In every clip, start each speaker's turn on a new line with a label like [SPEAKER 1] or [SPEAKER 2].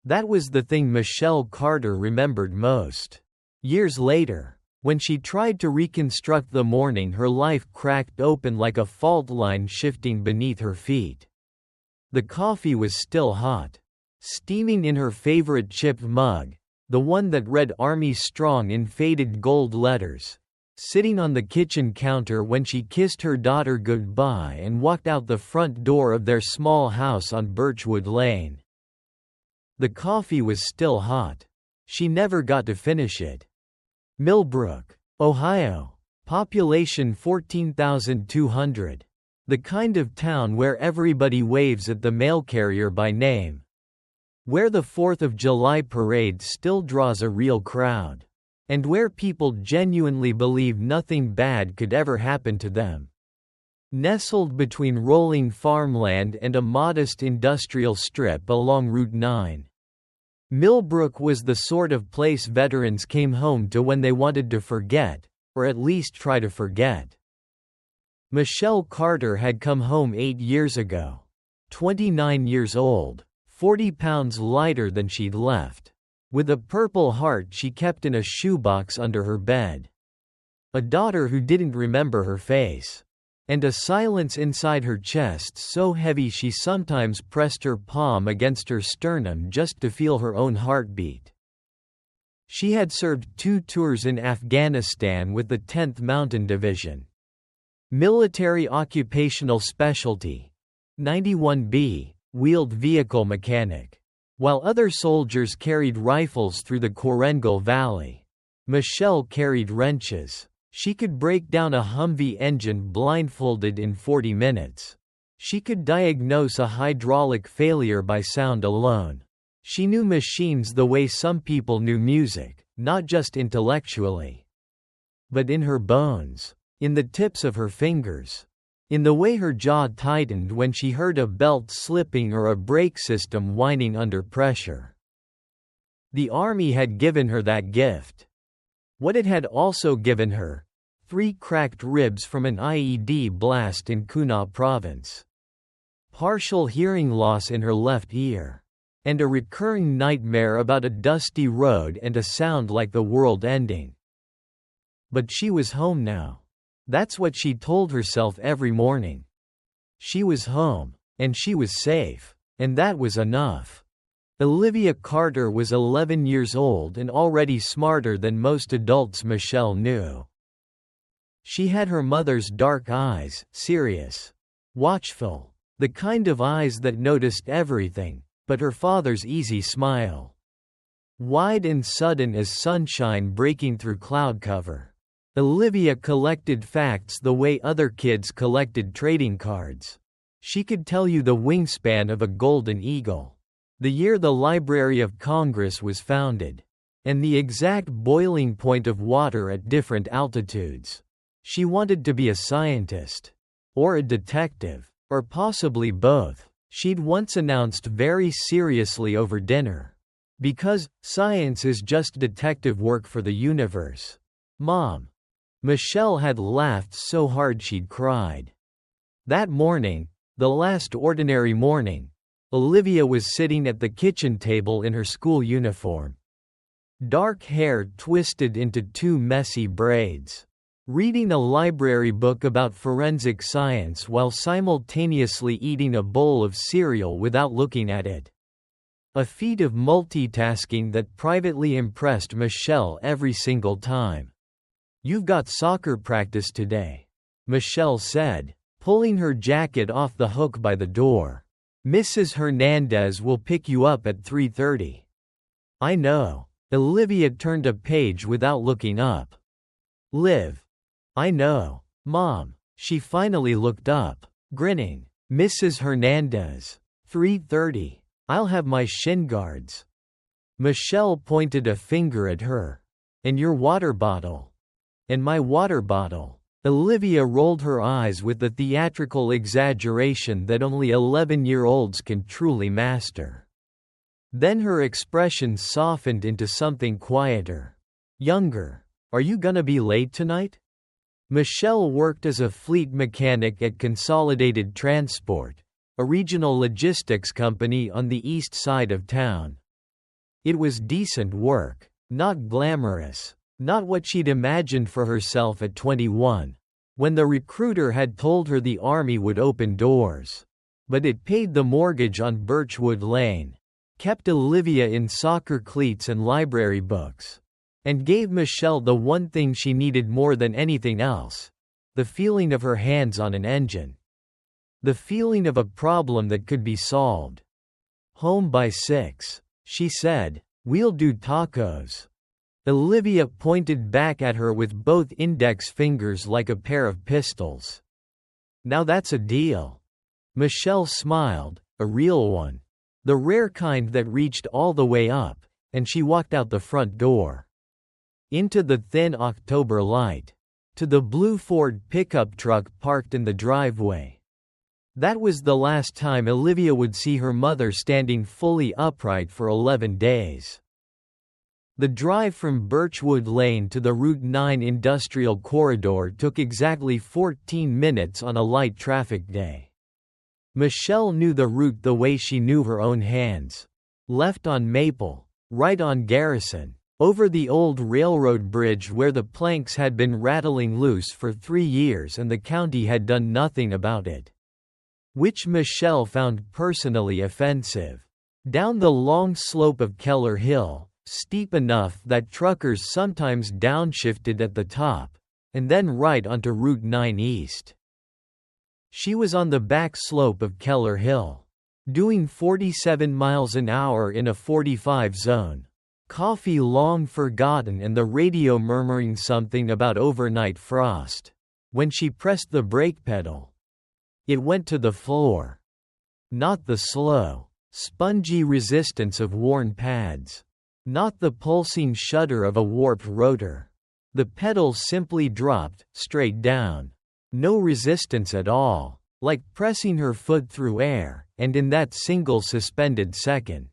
[SPEAKER 1] That was the thing Michelle Carter remembered most. Years later, when she tried to reconstruct the morning, her life cracked open like a fault line shifting beneath her feet. The coffee was still hot, steaming in her favorite chipped mug, the one that read Army Strong in faded gold letters, sitting on the kitchen counter when she kissed her daughter goodbye and walked out the front door of their small house on Birchwood Lane. The coffee was still hot. She never got to finish it. Millbrook, Ohio. Population 14,200. The kind of town where everybody waves at the mail carrier by name. Where the 4th of July parade still draws a real crowd. And where people genuinely believe nothing bad could ever happen to them. Nestled between rolling farmland and a modest industrial strip along Route 9. Millbrook was the sort of place veterans came home to when they wanted to forget, or at least try to forget. Michelle Carter had come home 8 years ago. 29 years old, 40 pounds lighter than she'd left. With a Purple Heart she kept in a shoebox under her bed. A daughter who didn't remember her face. And a silence inside her chest so heavy she sometimes pressed her palm against her sternum just to feel her own heartbeat. She had served 2 tours in Afghanistan with the 10th Mountain Division. Military Occupational Specialty. 91B, wheeled vehicle mechanic. While other soldiers carried rifles through the Korengal Valley, Michelle carried wrenches. She could break down a Humvee engine blindfolded in 40 minutes. She could diagnose a hydraulic failure by sound alone. She knew machines the way some people knew music, not just intellectually, but in her bones, in the tips of her fingers, in the way her jaw tightened when she heard a belt slipping or a brake system whining under pressure. The Army had given her that gift. What it had also given her: 3 cracked ribs from an IED blast in Kunar province, partial hearing loss in her left ear, and a recurring nightmare about a dusty road and a sound like the world ending. But she was home now. That's what she told herself every morning. She was home, and she was safe, and that was enough. Olivia Carter was 11 years old and already smarter than most adults Michelle knew. She had her mother's dark eyes, serious, watchful, the kind of eyes that noticed everything, but her father's easy smile, wide and sudden as sunshine breaking through cloud cover. Olivia collected facts the way other kids collected trading cards. She could tell you the wingspan of a golden eagle, the year the Library of Congress was founded, and the exact boiling point of water at different altitudes. She wanted to be a scientist, or a detective, or possibly both, she'd once announced very seriously over dinner. Because science is just detective work for the universe, Mom. Michelle had laughed so hard she'd cried. That morning, the last ordinary morning, Olivia was sitting at the kitchen table in her school uniform. Dark hair twisted into 2 messy braids. Reading a library book about forensic science while simultaneously eating a bowl of cereal without looking at it. A feat of multitasking that privately impressed Michelle every single time. "You've got soccer practice today," Michelle said, pulling her jacket off the hook by the door. "Mrs. Hernandez will pick you up at 3:30. "I know." Olivia turned a page without looking up. "Liv." "I know, Mom." She finally looked up, grinning. "Mrs. Hernandez. 3:30. I'll have my shin guards." Michelle pointed a finger at her. "And your water bottle." "And my water bottle." Olivia rolled her eyes with the theatrical exaggeration that only 11-year-olds can truly master. Then her expression softened into something quieter. "Younger. Are you gonna be late tonight?" Michelle worked as a fleet mechanic at Consolidated Transport, a regional logistics company on the east side of town. It was decent work, not glamorous, not what she'd imagined for herself at 21, when the recruiter had told her the army would open doors. But it paid the mortgage on Birchwood Lane, kept Olivia in soccer cleats and library books, and gave Michelle the one thing she needed more than anything else: the feeling of her hands on an engine. The feeling of a problem that could be solved. "Home by 6, she said. "We'll do tacos." Olivia pointed back at her with both index fingers like a pair of pistols. "Now that's a deal." Michelle smiled, a real one. The rare kind that reached all the way up, and she walked out the front door. Into the thin October light. To the blue Ford pickup truck parked in the driveway. That was the last time Olivia would see her mother standing fully upright for 11 days. The drive from Birchwood Lane to the Route 9 industrial corridor took exactly 14 minutes on a light traffic day. Michelle knew the route the way she knew her own hands. Left on Maple, right on Garrison, over the old railroad bridge where the planks had been rattling loose for 3 years and the county had done nothing about it. Which Michelle found personally offensive. Down the long slope of Keller Hill, steep enough that truckers sometimes downshifted at the top, and then right onto Route 9 East. She was on the back slope of Keller Hill, doing 47 miles an hour in a 45 zone. Coffee long forgotten and the radio murmuring something about overnight frost. When she pressed the brake pedal, it went to the floor. Not the slow, spongy resistance of worn pads. Not the pulsing shudder of a warped rotor. The pedal simply dropped, straight down. No resistance at all, like pressing her foot through air, and in that single suspended second,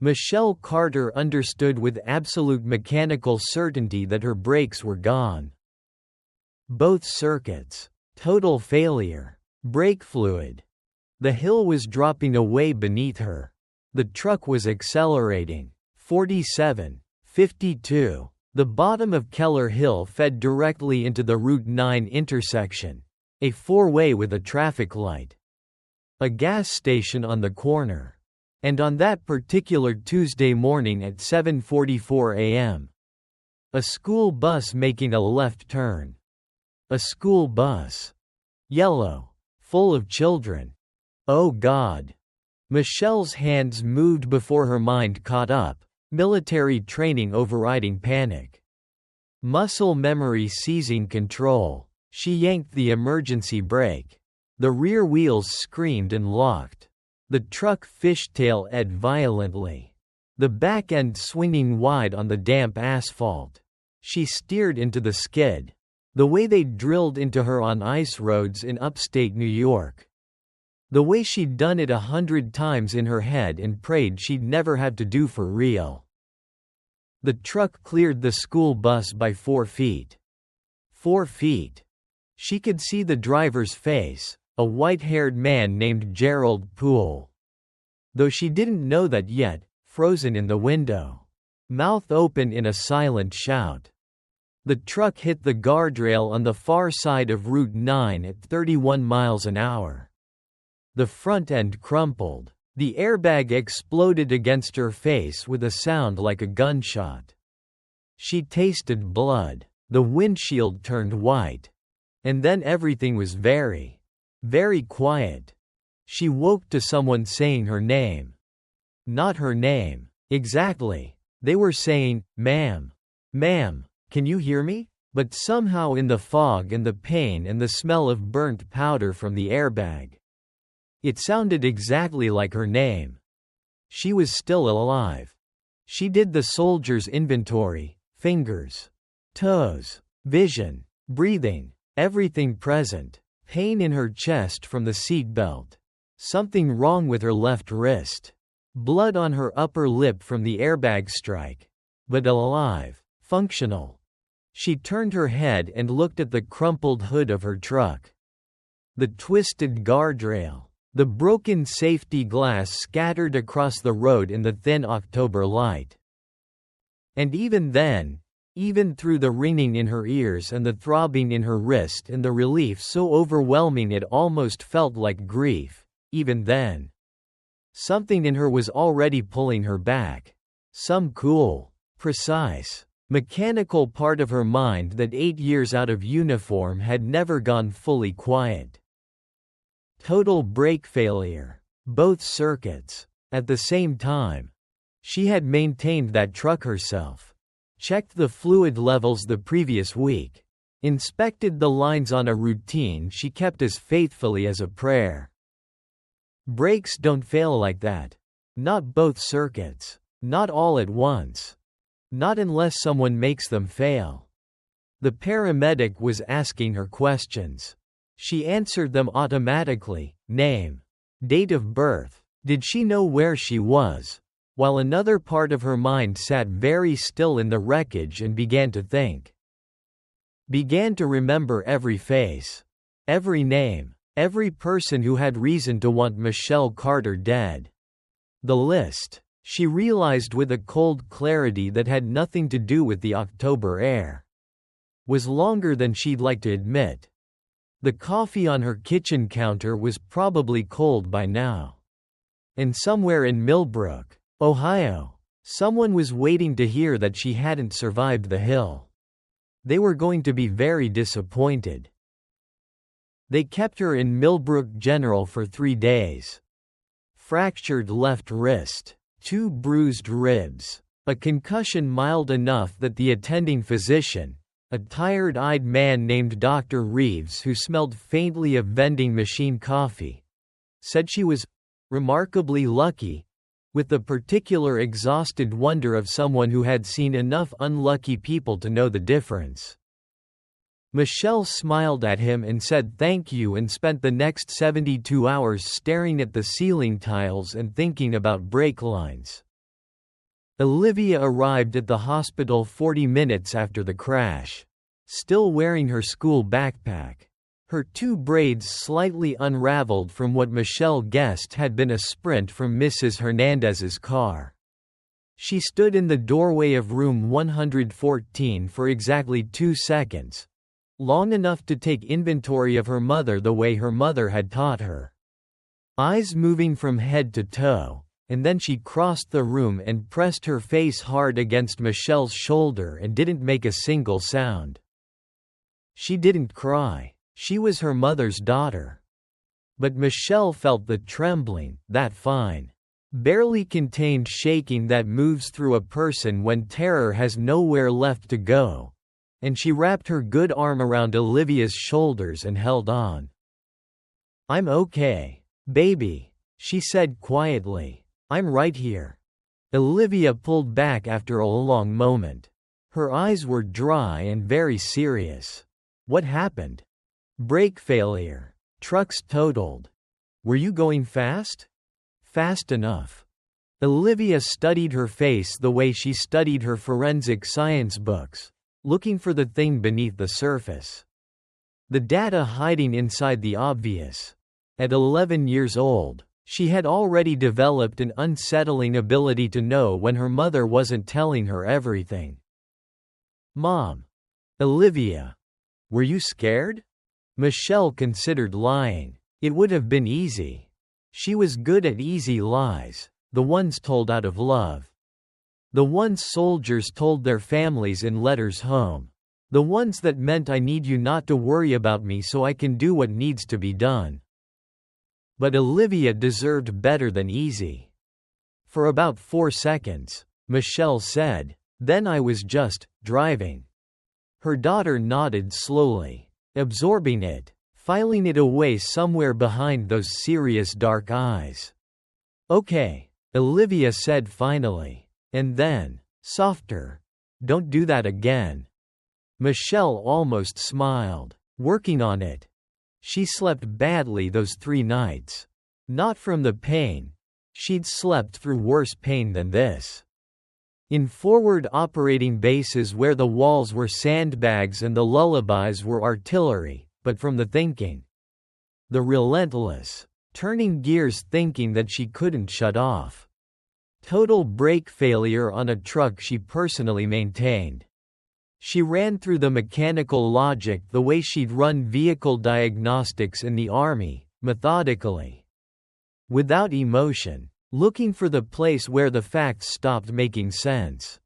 [SPEAKER 1] Michelle Carter understood with absolute mechanical certainty that her brakes were gone. Both circuits. Total failure. Brake fluid. The hill was dropping away beneath her. The truck was accelerating. 47, 52. The bottom of Keller Hill fed directly into the Route 9 intersection. A four-way with a traffic light. A gas station on the corner. And on that particular Tuesday morning at 7:44 a.m. A school bus making a left turn. A school bus. Yellow. Full of children. Oh God. Michelle's hands moved before her mind caught up, military training overriding panic. Muscle memory seizing control. She yanked the emergency brake. The rear wheels screamed and locked. The truck fishtailed violently. The back end swinging wide on the damp asphalt. She steered into the skid. The way they'd drilled into her on ice roads in upstate New York. The way she'd done it 100 times in her head and prayed she'd never have to do for real. The truck cleared the school bus by 4 feet. 4 feet. She could see the driver's face, a white-haired man named Gerald Poole. Though she didn't know that yet, frozen in the window. Mouth open in a silent shout. The truck hit the guardrail on the far side of Route 9 at 31 miles an hour. The front end crumpled. The airbag exploded against her face with a sound like a gunshot. She tasted blood. The windshield turned white. And then everything was very, very quiet. She woke to someone saying her name. Not her name. Exactly. They were saying, "Ma'am. Ma'am. Can you hear me?" But somehow in the fog and the pain and the smell of burnt powder from the airbag, it sounded exactly like her name. She was still alive. She did the soldier's inventory: fingers, toes, vision, breathing, everything present. Pain in her chest from the seat belt. Something wrong with her left wrist. Blood on her upper lip from the airbag strike. But alive. Functional. She turned her head and looked at the crumpled hood of her truck. The twisted guardrail. The broken safety glass scattered across the road in the thin October light. And even then, even through the ringing in her ears and the throbbing in her wrist and the relief so overwhelming it almost felt like grief, even then, something in her was already pulling her back. Some cool, precise, mechanical part of her mind that 8 years out of uniform had never gone fully quiet. Total brake failure. Both circuits. At the same time. She had maintained that truck herself. Checked the fluid levels the previous week. Inspected the lines on a routine she kept as faithfully as a prayer. Brakes don't fail like that. Not both circuits. Not all at once. Not unless someone makes them fail. The paramedic was asking her questions. She answered them automatically. Name. Date of birth. Did she know where she was? While another part of her mind sat very still in the wreckage and began to think. Began to remember every face. Every name. Every person who had reason to want Michelle Carter dead. The list, she realized with a cold clarity that had nothing to do with the October air, was longer than she'd like to admit. The coffee on her kitchen counter was probably cold by now. And somewhere in Millbrook, Ohio, someone was waiting to hear that she hadn't survived the hill. They were going to be very disappointed. They kept her in Millbrook General for 3 days. Fractured left wrist, 2 bruised ribs, a concussion mild enough that the attending physician, a tired-eyed man named Dr. Reeves who smelled faintly of vending machine coffee, said she was remarkably lucky, with the particular exhausted wonder of someone who had seen enough unlucky people to know the difference. Michelle smiled at him and said thank you and spent the next 72 hours staring at the ceiling tiles and thinking about brake lines. Olivia arrived at the hospital 40 minutes after the crash, still wearing her school backpack, her 2 braids slightly unraveled from what Michelle guessed had been a sprint from Mrs. Hernandez's car. She stood in the doorway of room 114 for exactly 2 seconds, long enough to take inventory of her mother the way her mother had taught her. Eyes moving from head to toe. And then she crossed the room and pressed her face hard against Michelle's shoulder and didn't make a single sound. She didn't cry. She was her mother's daughter. But Michelle felt the trembling, that fine, barely contained shaking that moves through a person when terror has nowhere left to go, and she wrapped her good arm around Olivia's shoulders and held on. "I'm okay, baby," she said quietly. "I'm right here." Olivia pulled back after a long moment. Her eyes were dry and very serious. "What happened?" "Brake failure. Truck's totaled." "Were you going fast?" "Fast enough." Olivia studied her face the way she studied her forensic science books, looking for the thing beneath the surface. The data hiding inside the obvious. At 11 years old, she had already developed an unsettling ability to know when her mother wasn't telling her everything. "Mom." "Olivia. Were you scared?" Michelle considered lying. It would have been easy. She was good at easy lies, the ones told out of love. The ones soldiers told their families in letters home. The ones that meant I need you not to worry about me so I can do what needs to be done. But Olivia deserved better than easy. "For about 4 seconds, Michelle said. "Then I was just driving." Her daughter nodded slowly, absorbing it, filing it away somewhere behind those serious dark eyes. "Okay," Olivia said finally. And then, softer. "Don't do that again." Michelle almost smiled. "Working on it." She slept badly those 3 nights. Not from the pain. She'd slept through worse pain than this. In forward operating bases where the walls were sandbags and the lullabies were artillery, but from the thinking. The relentless, turning gears thinking that she couldn't shut off. Total brake failure on a truck she personally maintained. She ran through the mechanical logic the way she'd run vehicle diagnostics in the army, methodically. Without emotion, looking for the place where the facts stopped making sense.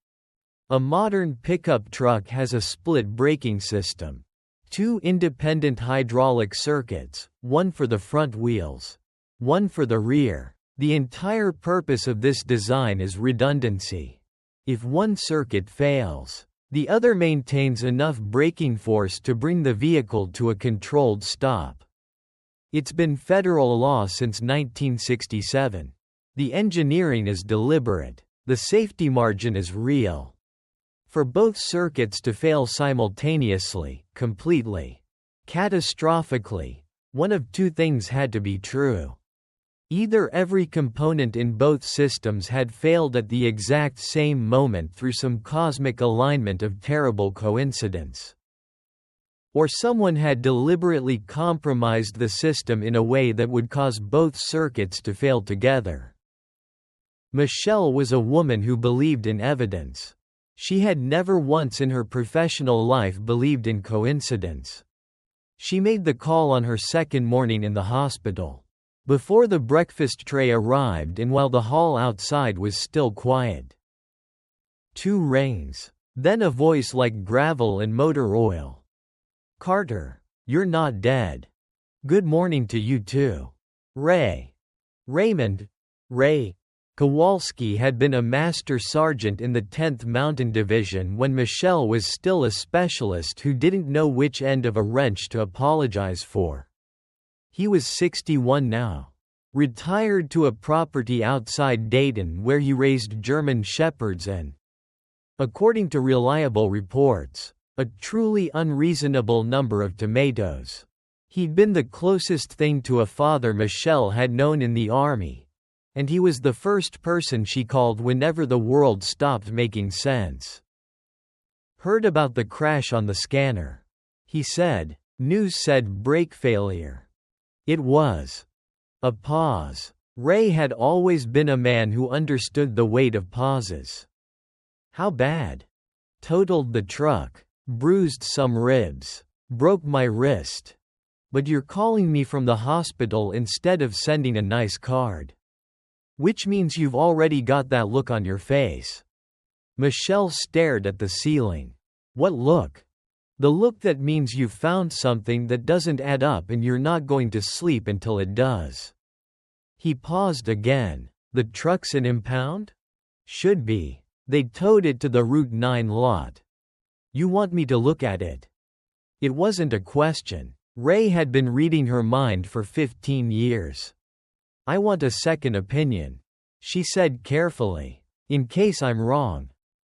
[SPEAKER 1] A modern pickup truck has a split braking system. 2 independent hydraulic circuits, one for the front wheels, one for the rear. The entire purpose of this design is redundancy. If one circuit fails, the other maintains enough braking force to bring the vehicle to a controlled stop. It's been federal law since 1967. The engineering is deliberate. The safety margin is real. For both circuits to fail simultaneously, completely, catastrophically, one of 2 things had to be true. Either every component in both systems had failed at the exact same moment through some cosmic alignment of terrible coincidence, or someone had deliberately compromised the system in a way that would cause both circuits to fail together. Michelle was a woman who believed in evidence. She had never once in her professional life believed in coincidence. She made the call on her second morning in the hospital, before the breakfast tray arrived and while the hall outside was still quiet. 2 rings, then a voice like gravel and motor oil. "Carter, you're not dead. Good morning to you too. Ray." Raymond, Ray Kowalski had been a master sergeant in the 10th Mountain Division when Michelle was still a specialist who didn't know which end of a wrench to apologize for. He was 61 now. Retired to a property outside Dayton where he raised German shepherds and, according to reliable reports, a truly unreasonable number of tomatoes. He'd been the closest thing to a father Michelle had known in the Army, and he was the first person she called whenever the world stopped making sense. "Heard about the crash on the scanner," he said. "News said brake failure." It was. A pause. Ray had always been a man who understood the weight of pauses. "How bad?" "Totaled the truck. Bruised some ribs. Broke my wrist. But you're calling me from the hospital instead of sending a nice card. Which means you've already got that look on your face." Michelle stared at the ceiling. "What look?" "The look that means you've found something that doesn't add up and you're not going to sleep until it does." He paused again. "The truck's an impound?" "Should be. They towed it to the Route 9 lot." "You want me to look at it?" It wasn't a question. Ray had been reading her mind for 15 years. "I want a second opinion," she said carefully, "in case I'm wrong."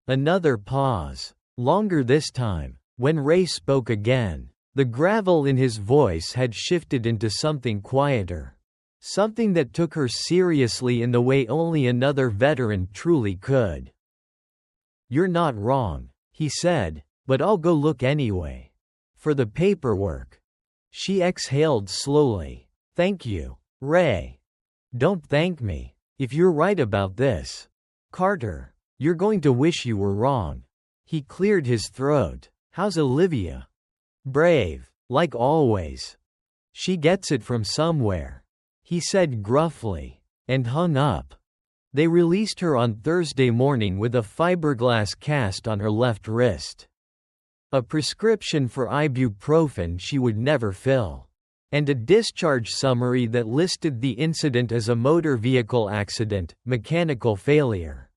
[SPEAKER 1] Another pause. Longer this time. When Ray spoke again, the gravel in his voice had shifted into something quieter. Something that took her seriously in the way only another veteran truly could. "You're not wrong," he said, "but I'll go look anyway. For the paperwork." She exhaled slowly. "Thank you, Ray." "Don't thank me. If you're right about this, Carter, you're going to wish you were wrong." He cleared his throat. "How's Olivia?" "Brave, like always. She gets it from somewhere," he said gruffly, and hung up. They released her on Thursday morning with a fiberglass cast on her left wrist. A prescription for ibuprofen she would never fill. And a discharge summary that listed the incident as a motor vehicle accident, mechanical failure.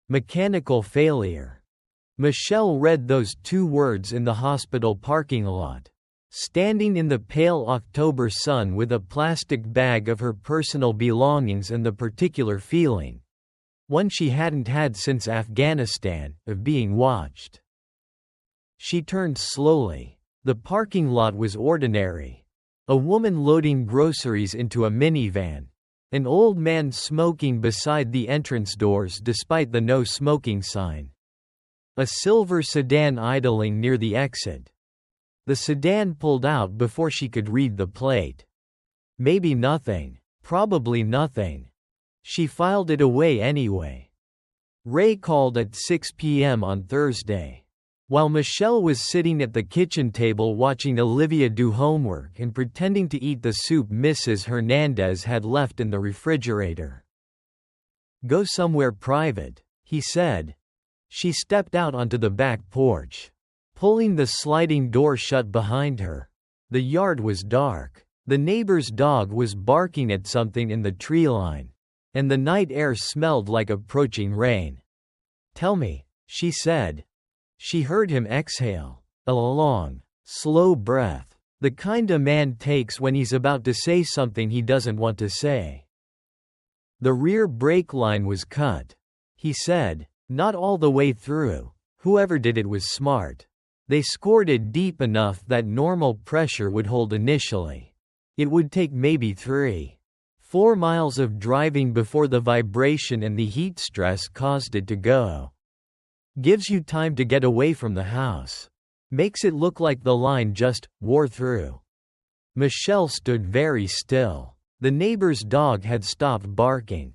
[SPEAKER 1] Mechanical failure. Michelle read those 2 words in the hospital parking lot. Standing in the pale October sun with a plastic bag of her personal belongings and the particular feeling, one she hadn't had since Afghanistan, of being watched. She turned slowly. The parking lot was ordinary. A woman loading groceries into a minivan. An old man smoking beside the entrance doors despite the no smoking sign. A silver sedan idling near the exit. The sedan pulled out before she could read the plate. Maybe nothing. Probably nothing. She filed it away anyway. Ray called at 6 p.m. on Thursday. While Michelle was sitting at the kitchen table watching Olivia do homework and pretending to eat the soup Mrs. Hernandez had left in the refrigerator. "Go somewhere private," he said. She stepped out onto the back porch, pulling the sliding door shut behind her. The yard was dark. The neighbor's dog was barking at something in the tree line, and the night air smelled like approaching rain. "Tell me," she said. She heard him exhale, a long, slow breath, the kind a man takes when he's about to say something he doesn't want to say. "The rear brake line was cut," he said. "Not all the way through. Whoever did it was smart. They scored it deep enough that normal pressure would hold initially. It would take maybe 3-4 miles of driving before the vibration and the heat stress caused it to go. Gives you time to get away from the house. Makes it look like the line just wore through." Michelle stood very still. The neighbor's dog had stopped barking.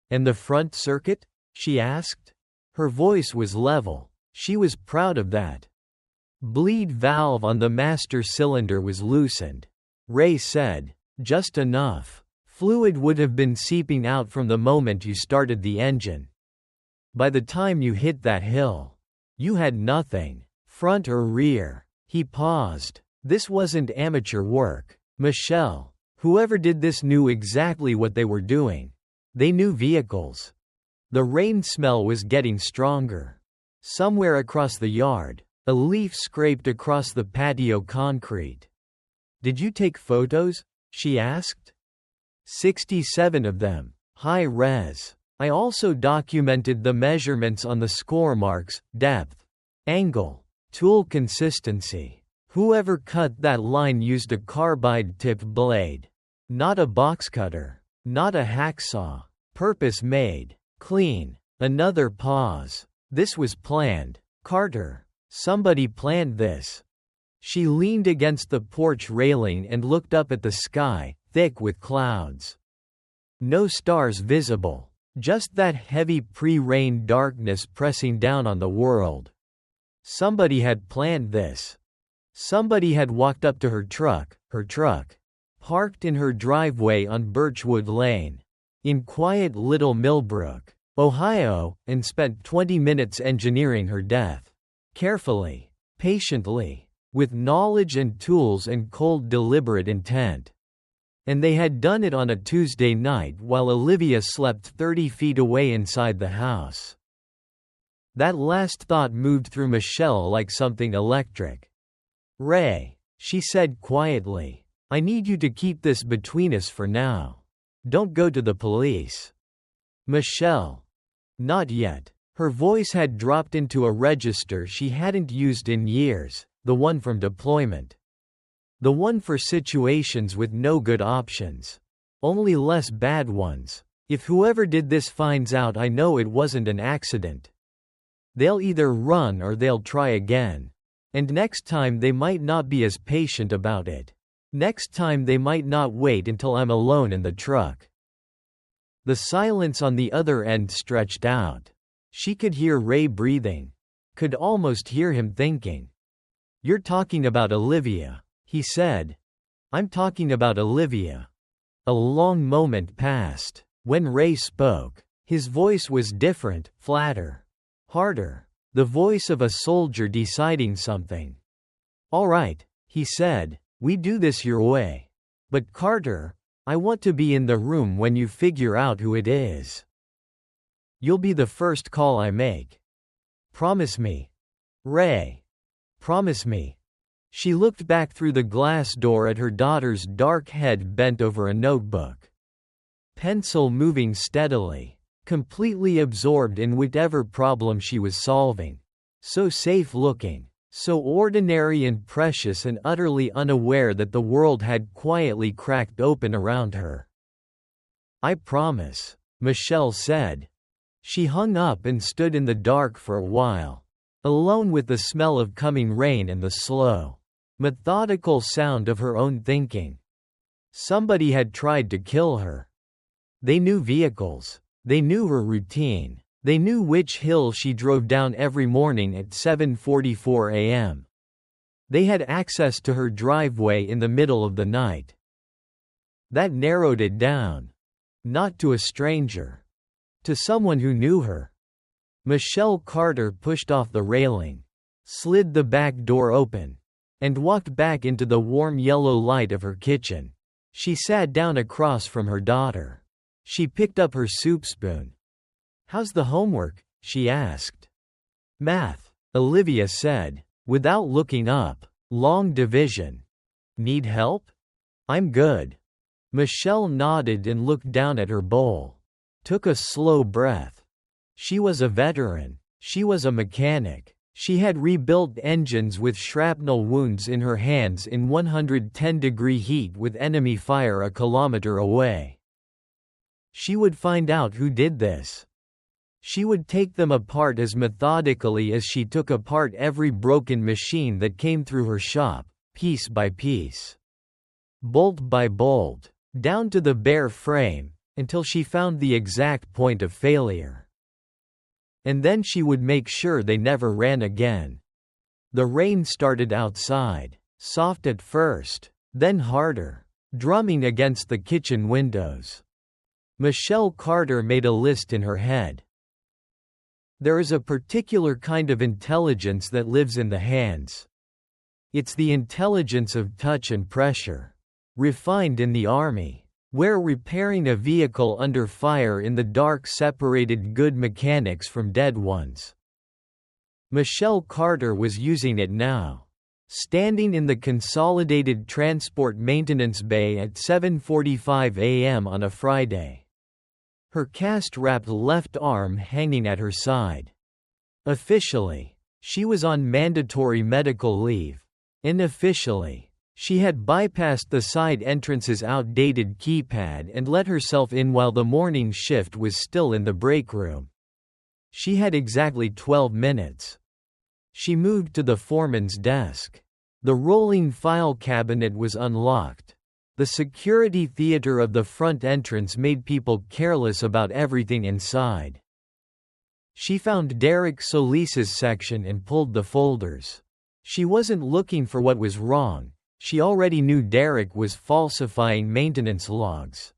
[SPEAKER 1] "And the front circuit?" she asked. Her voice was level. She was proud of that. "Bleed valve on the master cylinder was loosened," Ray said. "Just enough. Fluid would have been seeping out from the moment you started the engine. By the time you hit that hill, you had nothing, front or rear." He paused. This wasn't amateur work. Michelle, whoever did this knew exactly what they were doing. They knew vehicles. The rain smell was getting stronger. Somewhere across the yard, a leaf scraped across the patio concrete. "Did you take photos?" she asked. 67 of them. High res. I also documented the measurements on the score marks, depth, angle, tool consistency. Whoever cut that line used a carbide-tipped blade. Not a box cutter. Not a hacksaw. Purpose-made. Clean. Another pause. This was planned. Carter. Somebody planned this. She leaned against the porch railing and looked up at the sky, thick with clouds. No stars visible. Just that heavy pre-rain darkness pressing down on the world. Somebody had planned this. Somebody had walked up to her truck, parked in her driveway on Birchwood Lane, in quiet Little Millbrook, Ohio, and spent 20 minutes engineering her death. Carefully, patiently, with knowledge and tools and cold deliberate intent. And they had done it on a Tuesday night while Olivia slept 30 feet away inside the house. That last thought moved through Michelle like something electric. "Ray," she said quietly, "I need you to keep this between us for now. Don't go to the police." "Michelle." "Not yet." Her voice had dropped into a register she hadn't used in years, the one from deployment. The one for situations with no good options. Only less bad ones. If whoever did this finds out, I know it wasn't an accident. They'll either run or they'll try again. And next time they might not be as patient about it. Next time they might not wait until I'm alone in the truck." The silence on the other end stretched out. She could hear Ray breathing. Could almost hear him thinking. "You're talking about Olivia," he said. "I'm talking about Olivia." A long moment passed. When Ray spoke, his voice was different, flatter, harder. The voice of a soldier deciding something. "All right," he said, "we do this your way. But Carter, I want to be in the room when you figure out who it is. You'll be the first call I make. Promise me." "Ray. Promise me." She looked back through the glass door at her daughter's dark head bent over a notebook. Pencil moving steadily, completely absorbed in whatever problem she was solving. So safe-looking, so ordinary and precious, and utterly unaware that the world had quietly cracked open around her. "I promise," Michelle said. She hung up and stood in the dark for a while, alone with the smell of coming rain and the slow, methodical sound of her own thinking. Somebody had tried to kill her. They knew vehicles. They knew her routine. They knew which hill she drove down every morning at 7:44 a.m. They had access to her driveway in the middle of the night. That narrowed it down. Not to a stranger. To someone who knew her. Michelle Carter pushed off the railing, slid the back door open, and walked back into the warm yellow light of her kitchen. She sat down across from her daughter. She picked up her soup spoon. "How's the homework?" she asked. "Math," Olivia said, without looking up. "Long division. Need help?" "I'm good." Michelle nodded and looked down at her bowl. Took a slow breath. She was a veteran. She was a mechanic. She had rebuilt engines with shrapnel wounds in her hands in 110-degree heat with enemy fire a kilometer away. She would find out who did this. She would take them apart as methodically as she took apart every broken machine that came through her shop, piece by piece. Bolt by bolt, down to the bare frame, until she found the exact point of failure. And then she would make sure they never ran again. The rain started outside, soft at first, then harder, drumming against the kitchen windows. Michelle Carter made a list in her head. There is a particular kind of intelligence that lives in the hands. It's the intelligence of touch and pressure. Refined in the army, where repairing a vehicle under fire in the dark separated good mechanics from dead ones. Michelle Carter was using it now. Standing in the Consolidated Transport Maintenance Bay at 7:45 a.m. on a Friday. Her cast-wrapped left arm hanging at her side. Officially, she was on mandatory medical leave. Unofficially, she had bypassed the side entrance's outdated keypad and let herself in while the morning shift was still in the break room. She had exactly 12 minutes. She moved to the foreman's desk. The rolling file cabinet was unlocked. The security theater of the front entrance made people careless about everything inside. She found Derek Solis's section and pulled the folders. She wasn't looking for what was wrong. She already knew Derek was falsifying maintenance logs.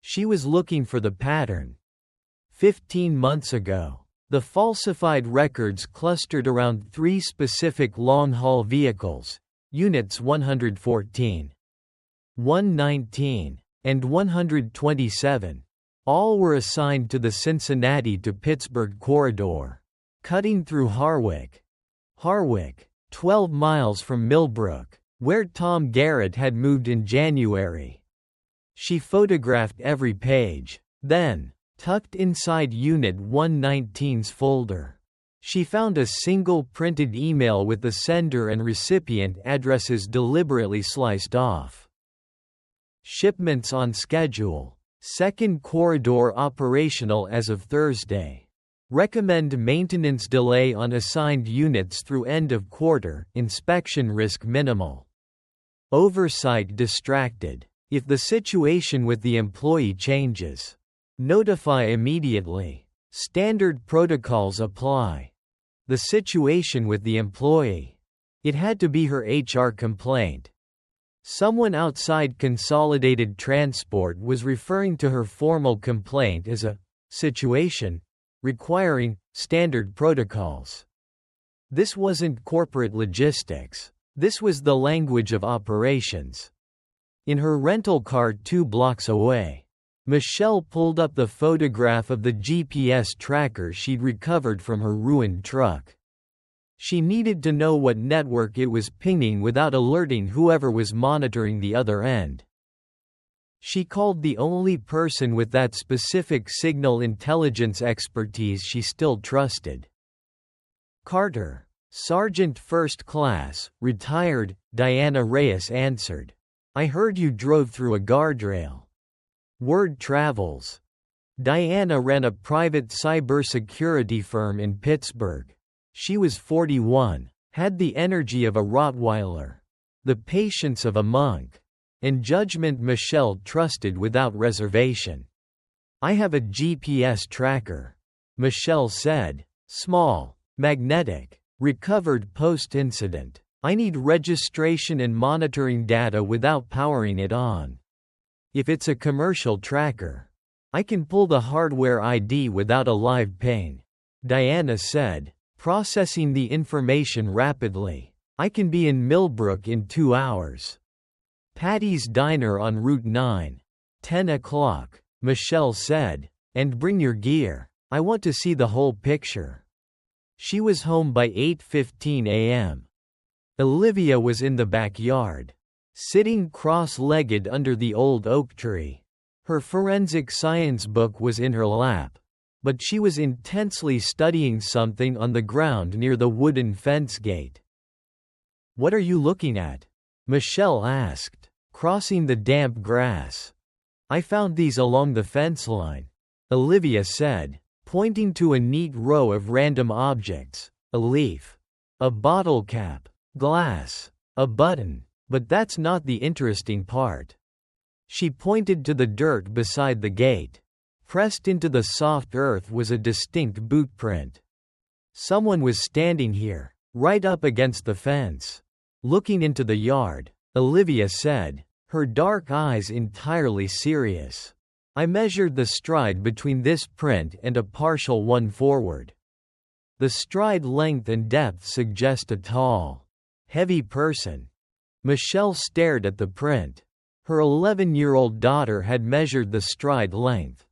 [SPEAKER 1] She was looking for the pattern. 15 months ago, the falsified records clustered around 3 specific long-haul vehicles, units 114, 119, and 127. All were assigned to the Cincinnati to Pittsburgh corridor, cutting through Harwick, 12 miles from Millbrook, where Tom Garrett had moved in January. She photographed every page. Then, tucked inside Unit 119's folder, she found a single printed email with the sender and recipient addresses deliberately sliced off. Shipments on schedule. Second corridor operational as of Thursday. Recommend maintenance delay on assigned units through end of quarter. Inspection risk minimal. Oversight distracted. If the situation with the employee changes, notify immediately. Standard protocols apply. The situation with the employee. It had to be her HR complaint. Someone outside Consolidated Transport was referring to her formal complaint as a situation requiring standard protocols. This wasn't corporate logistics. This was the language of operations. In her rental car 2 blocks away, Michelle pulled up the photograph of the GPS tracker she'd recovered from her ruined truck. She needed to know what network it was pinging without alerting whoever was monitoring the other end. She called the only person with that specific signal intelligence expertise she still trusted. Carter, Sergeant First Class, retired, Diana Reyes answered. I heard you drove through a guardrail. Word travels. Diana ran a private cybersecurity firm in Pittsburgh. She was 41, had the energy of a Rottweiler, the patience of a monk. and judgment Michelle trusted without reservation. I have a GPS tracker, Michelle said. Small, magnetic, recovered post-incident. I need registration and monitoring data without powering it on. If it's a commercial tracker, I can pull the hardware ID without a live ping, Diana said, processing the information rapidly. I can be in Millbrook in 2 hours. Patty's Diner on Route 9. 10 o'clock, Michelle said. And bring your gear. I want to see the whole picture. She was home by 8:15 a.m. Olivia was in the backyard, sitting cross-legged under the old oak tree. Her forensic science book was in her lap, but she was intensely studying something on the ground near the wooden fence gate. What are you looking at? Michelle asked, crossing the damp grass. I found these along the fence line, Olivia said, pointing to a neat row of random objects, a leaf, a bottle cap, glass, a button. But that's not the interesting part. She pointed to the dirt beside the gate. Pressed into the soft earth was a distinct boot print. Someone was standing here, right up against the fence, looking into the yard, Olivia said, her dark eyes entirely serious. I measured the stride between this print and a partial one forward. The stride length and depth suggest a tall, heavy person. Michelle stared at the print. Her 11-year-old daughter had measured the stride length.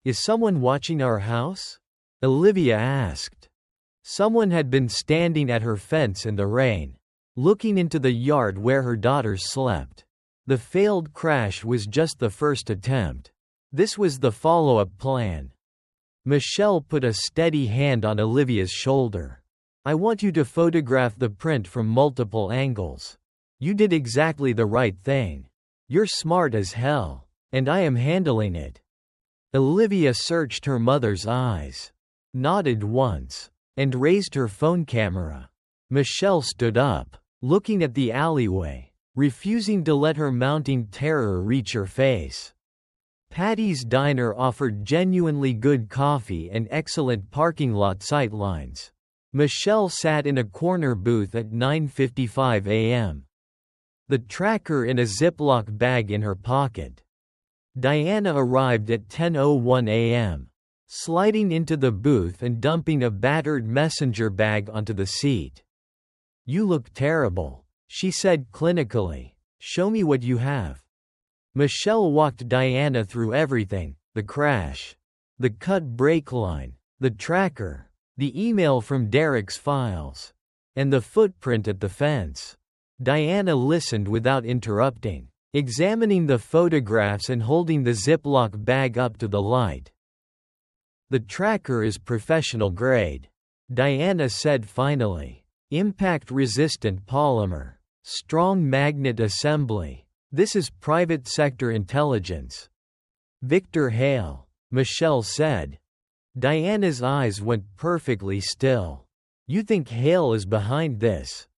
[SPEAKER 1] Is someone watching our house? Olivia asked. Someone had been standing at her fence in the rain, looking into the yard where her daughter slept. The failed crash was just the first attempt. This was the follow-up plan. Michelle put a steady hand on Olivia's shoulder. I want you to photograph the print from multiple angles. You did exactly the right thing. You're smart as hell, and I am handling it. Olivia searched her mother's eyes, nodded once, and raised her phone camera. Michelle stood up, looking at the alleyway, refusing to let her mounting terror reach her face. Patty's Diner offered genuinely good coffee and excellent parking lot sightlines. Michelle sat in a corner booth at 9:55 a.m. The tracker in a Ziploc bag in her pocket. Diana arrived at 10:01 a.m., sliding into the booth and dumping a battered messenger bag onto the seat. You look terrible, she said clinically. Show me what you have. Michelle walked Diana through everything, the crash, the cut brake line, the tracker, the email from Derek's files, and the footprint at the fence. Diana listened without interrupting, examining the photographs and holding the Ziploc bag up to the light. The tracker is professional grade, Diana said finally. Impact-resistant polymer, strong magnet assembly. This is private sector intelligence. Victor Hale, Michelle said. Diana's eyes went perfectly still. You think Hale is behind this?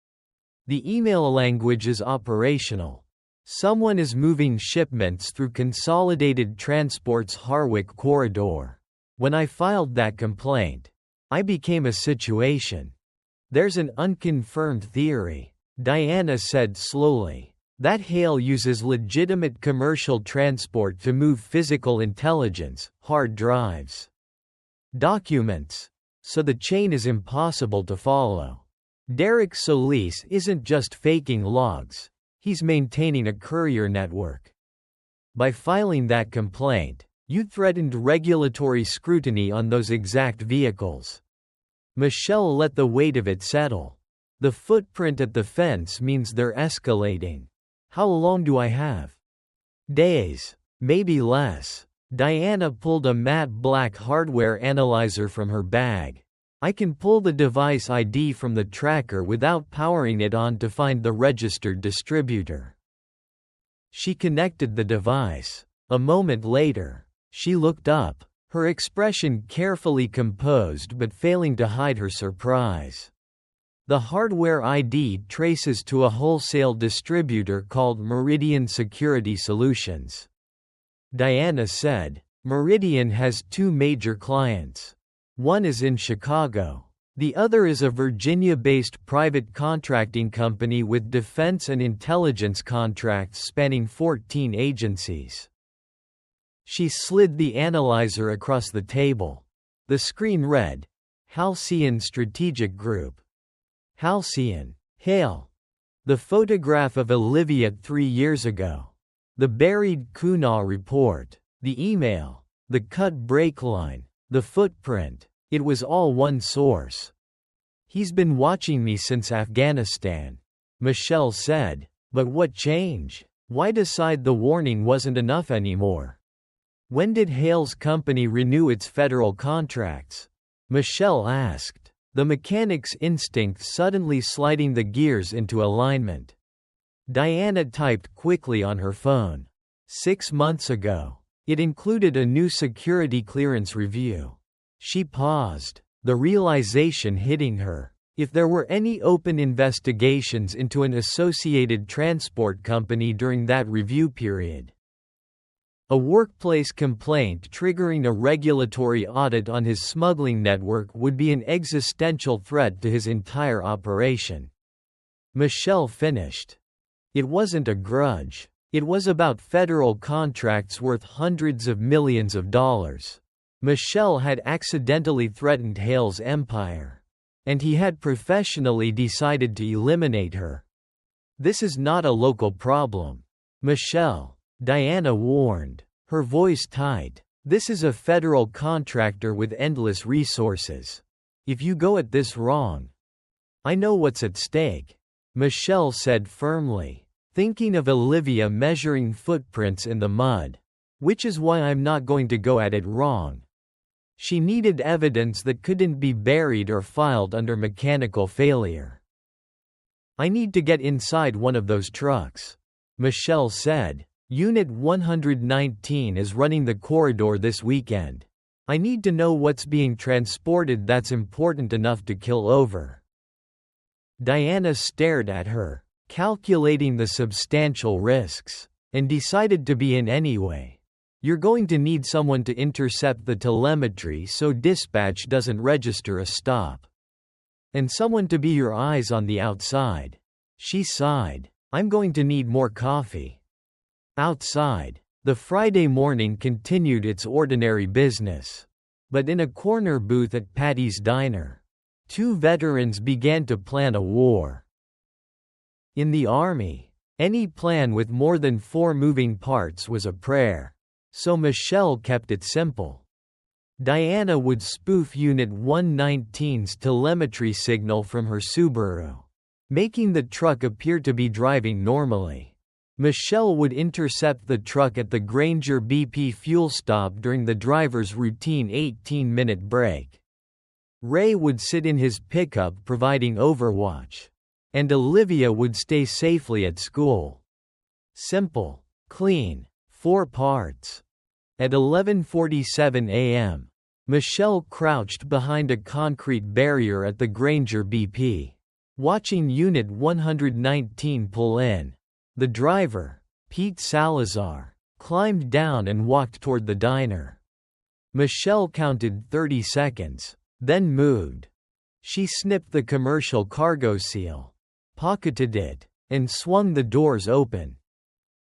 [SPEAKER 1] The email language is operational. Someone is moving shipments through Consolidated Transport's Harwick corridor. When I filed that complaint, I became a situation. There's an unconfirmed theory, Diana said slowly, that Hale uses legitimate commercial transport to move physical intelligence, hard drives, documents. So the chain is impossible to follow. Derek Solis isn't just faking logs, he's maintaining a courier network. By filing that complaint, you threatened regulatory scrutiny on those exact vehicles. Michelle let the weight of it settle. The footprint at the fence means they're escalating. How long do I have? Days, maybe less. Diana pulled a matte black hardware analyzer from her bag. I can pull the device ID from the tracker without powering it on to find the registered distributor. She connected the device. A moment later, she looked up, her expression carefully composed but failing to hide her surprise. The hardware ID traces to a wholesale distributor called Meridian Security Solutions. Diana said, Meridian has two major clients. One is in Chicago. The other is a Virginia-based private contracting company with defense and intelligence contracts spanning 14 agencies. She slid the analyzer across the table. The screen read, Halcyon Strategic Group. Halcyon. Hale. The photograph of Olivia 3 years ago. The buried Kuna report. The email. The cut brake line. The footprint. It was all one source. He's been watching me since Afghanistan, Michelle said. But what changed? Why decide the warning wasn't enough anymore? When did Hale's company renew its federal contracts? Michelle asked, the mechanic's instinct suddenly sliding the gears into alignment. Diana typed quickly on her phone. 6 months ago. It included a new security clearance review. She paused, the realization hitting her. If there were any open investigations into an associated transport company during that review period. A workplace complaint triggering a regulatory audit on his smuggling network would be an existential threat to his entire operation. Michelle finished. It wasn't a grudge. It was about federal contracts worth hundreds of millions of dollars. Michelle had accidentally threatened Hale's empire. And he had professionally decided to eliminate her. This is not a local problem. Michelle. Diana warned, her voice tight. This is a federal contractor with endless resources. If you go at this wrong. I know what's at stake. Michelle said firmly, thinking of Olivia measuring footprints in the mud. Which is why I'm not going to go at it wrong. She needed evidence that couldn't be buried or filed under mechanical failure. I need to get inside one of those trucks. Michelle said. Unit 119 is running the corridor this weekend. I need to know what's being transported that's important enough to kill over. Diana stared at her, calculating the substantial risks, and decided to be in anyway. You're going to need someone to intercept the telemetry so dispatch doesn't register a stop. And someone to be your eyes on the outside. She sighed. I'm going to need more coffee. Outside, the Friday morning continued its ordinary business. But in a corner booth at Patty's Diner, two veterans began to plan a war. In the Army, any plan with more than 4 moving parts was a prayer. So Michelle kept it simple. Diana would spoof Unit 119's telemetry signal from her Subaru, making the truck appear to be driving normally. Michelle would intercept the truck at the Granger BP fuel stop during the driver's routine 18-minute break. Ray would sit in his pickup providing overwatch. And Olivia would stay safely at school. Simple. Clean. 4 parts. At 11:47 a.m., Michelle crouched behind a concrete barrier at the Granger BP, watching Unit 119 pull in. The driver, Pete Salazar, climbed down and walked toward the diner. Michelle counted 30 seconds, then moved. She snipped the commercial cargo seal, pocketed it, and swung the doors open.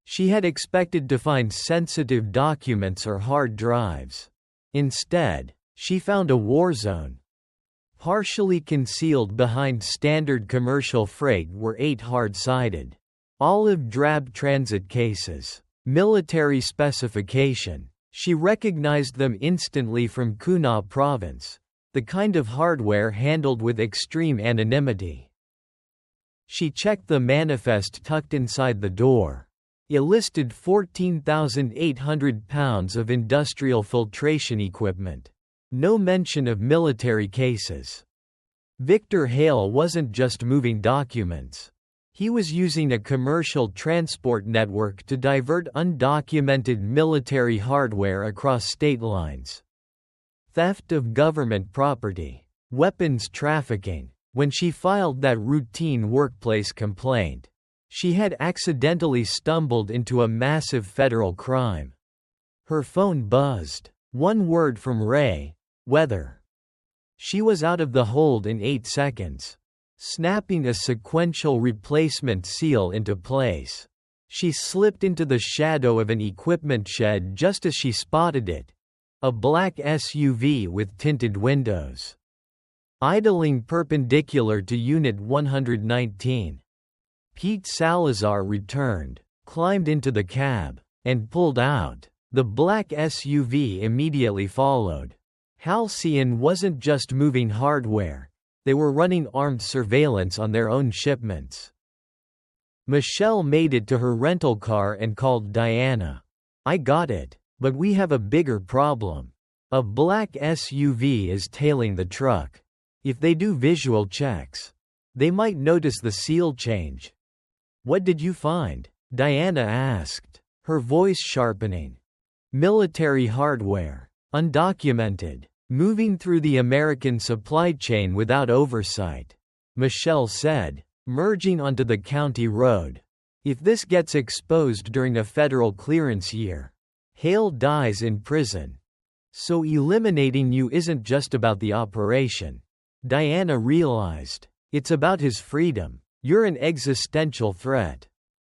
[SPEAKER 1] She had expected to find sensitive documents or hard drives. Instead, she found a war zone. Partially concealed behind standard commercial freight were 8 hard-sided, olive-drab transit cases. Military specification. She recognized them instantly from Kuna province, the kind of hardware handled with extreme anonymity. She checked the manifest tucked inside the door. It listed 14,800 pounds of industrial filtration equipment. No mention of military cases. Victor Hale wasn't just moving documents. He was using a commercial transport network to divert undocumented military hardware across state lines. Theft of government property. Weapons trafficking. When she filed that routine workplace complaint, she had accidentally stumbled into a massive federal crime. Her phone buzzed. One word from Ray: weather. She was out of the hold in 8 seconds, snapping a sequential replacement seal into place. She slipped into the shadow of an equipment shed just as she spotted it, a black SUV with tinted windows, idling perpendicular to Unit 119. Pete Salazar returned, climbed into the cab, and pulled out. The black SUV immediately followed. Halcyon wasn't just moving hardware, they were running armed surveillance on their own shipments. Michelle made it to her rental car and called Diana. "I got it, but we have a bigger problem. A black SUV is tailing the truck. If they do visual checks, they might notice the seal change." "What did you find?" Diana asked, her voice sharpening. "Military hardware. Undocumented. Moving through the American supply chain without oversight," Michelle said, merging onto the county road. "If this gets exposed during a federal clearance year, Hale dies in prison. So eliminating you isn't just about the operation." Diana realized. "It's about his freedom. You're an existential threat."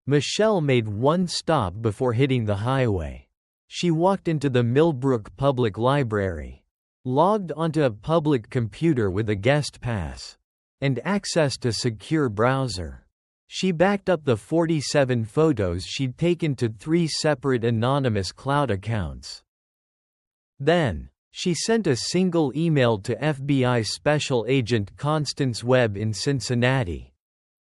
[SPEAKER 1] Michelle made one stop before hitting the highway. She walked into the Millbrook Public Library, logged onto a public computer with a guest pass, and accessed a secure browser. She backed up the 47 photos she'd taken to 3 separate anonymous cloud accounts. Then, she sent a single email to FBI Special Agent Constance Webb in Cincinnati,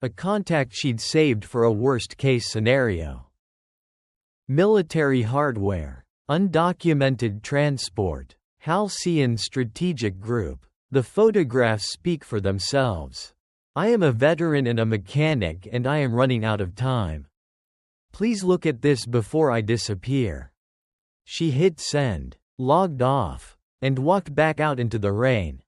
[SPEAKER 1] a contact she'd saved for a worst-case scenario. Military hardware. Undocumented transport. Halcyon Strategic Group. The photographs speak for themselves. "I am a veteran and a mechanic and I am running out of time. Please look at this before I disappear." She hit send, logged off, and walked back out into the rain.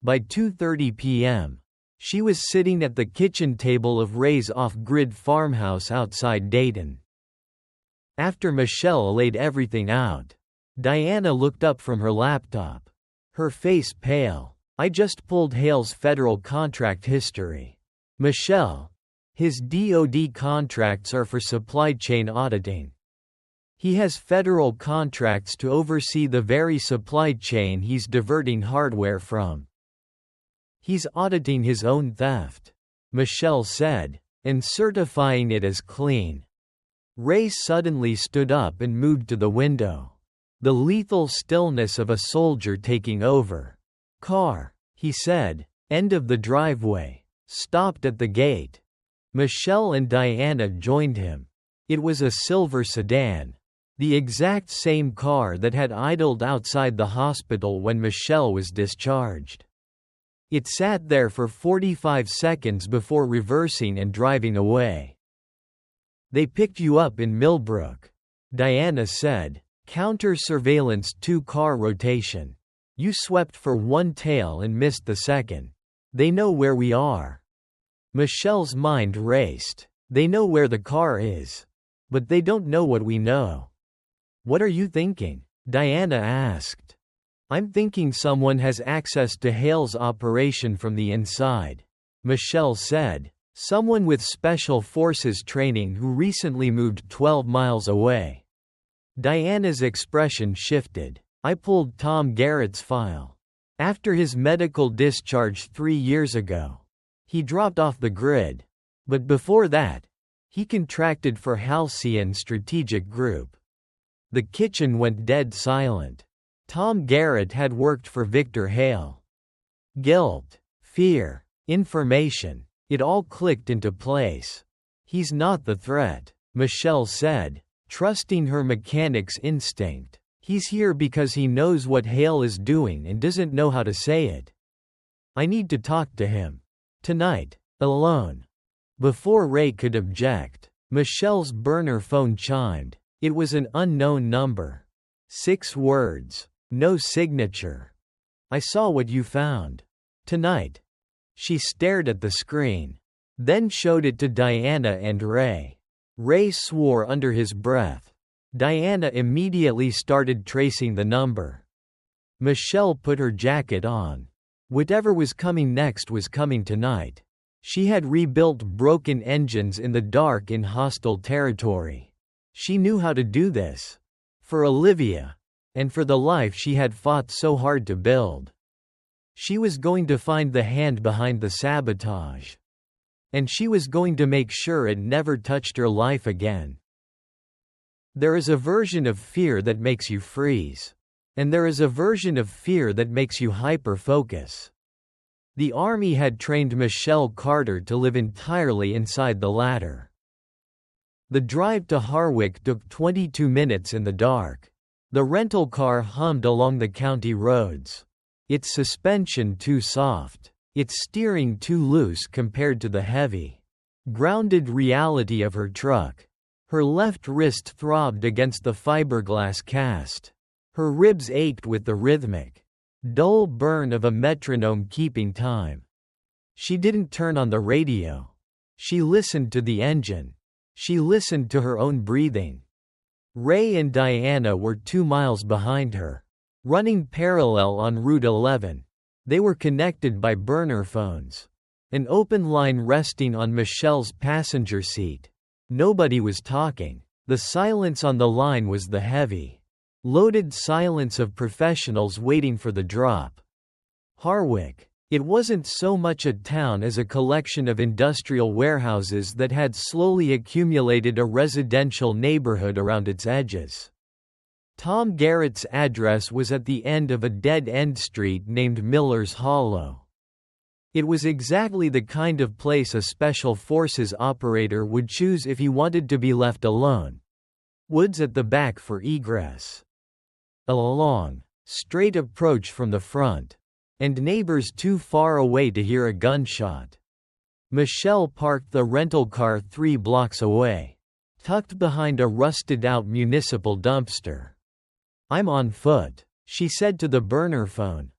[SPEAKER 1] By 2:30 p.m., she was sitting at the kitchen table of Ray's off-grid farmhouse outside Dayton. After Michelle laid everything out, Diana looked up from her laptop, her face pale. "I just pulled Hale's federal contract history. Michelle, his DoD contracts are for supply chain auditing. He has federal contracts to oversee the very supply chain he's diverting hardware from. He's auditing his own theft," Michelle said, "and certifying it as clean." Ray suddenly stood up and moved to the window, the lethal stillness of a soldier taking over. "Car," he said, "end of the driveway, stopped at the gate." Michelle and Diana joined him. It was a silver sedan, the exact same car that had idled outside the hospital when Michelle was discharged. It sat there for 45 seconds before reversing and driving away. "They picked you up in Millbrook," Diana said. "Counter-surveillance 2-car rotation. You swept for one tail and missed the second. They know where we are." Michelle's mind raced. "They know where the car is. But they don't know what we know." "What are you thinking?" Diana asked. "I'm thinking someone has access to Hale's operation from the inside," Michelle said. "Someone with special forces training who recently moved 12 miles away." Diana's expression shifted. "I pulled Tom Garrett's file. After his medical discharge 3 years ago, he dropped off the grid. But before that, he contracted for Halcyon Strategic Group." The kitchen went dead silent. Tom Garrett had worked for Victor Hale. Guilt, fear, information, it all clicked into place. "He's not the threat," Michelle said, trusting her mechanic's instinct. "He's here because he knows what Hale is doing and doesn't know how to say it. I need to talk to him. Tonight, alone." Before Ray could object, Michelle's burner phone chimed. It was an unknown number. 6 words. No signature. "I saw what you found. Tonight." She stared at the screen, then showed it to Diana and Ray. Ray swore under his breath. Diana immediately started tracing the number. Michelle put her jacket on. Whatever was coming next was coming tonight. She had rebuilt broken engines in the dark in hostile territory. She knew how to do this. For Olivia. And for the life she had fought so hard to build. She was going to find the hand behind the sabotage. And she was going to make sure it never touched her life again. There is a version of fear that makes you freeze. And there is a version of fear that makes you hyper-focus. The army had trained Michelle Carter to live entirely inside the latter. The drive to Harwich took 22 minutes in the dark. The rental car hummed along the county roads. Its suspension too soft. Its steering too loose compared to the heavy, grounded reality of her truck. Her left wrist throbbed against the fiberglass cast. Her ribs ached with the rhythmic, dull burn of a metronome keeping time. She didn't turn on the radio. She listened to the engine. She listened to her own breathing. Ray and Diana were 2 miles behind her, running parallel on Route 11. They were connected by burner phones. An open line resting on Michelle's passenger seat. Nobody was talking. The silence on the line was the heavy, loaded silence of professionals waiting for the drop. Harwich. It wasn't so much a town as a collection of industrial warehouses that had slowly accumulated a residential neighborhood around its edges. Tom Garrett's address was at the end of a dead-end street named Miller's Hollow. It was exactly the kind of place a special forces operator would choose if he wanted to be left alone. Woods at the back for egress. A long, straight approach from the front. And neighbors too far away to hear a gunshot. Michelle parked the rental car 3 blocks away, tucked behind a rusted-out municipal dumpster. "I'm on foot," she said to the burner phone.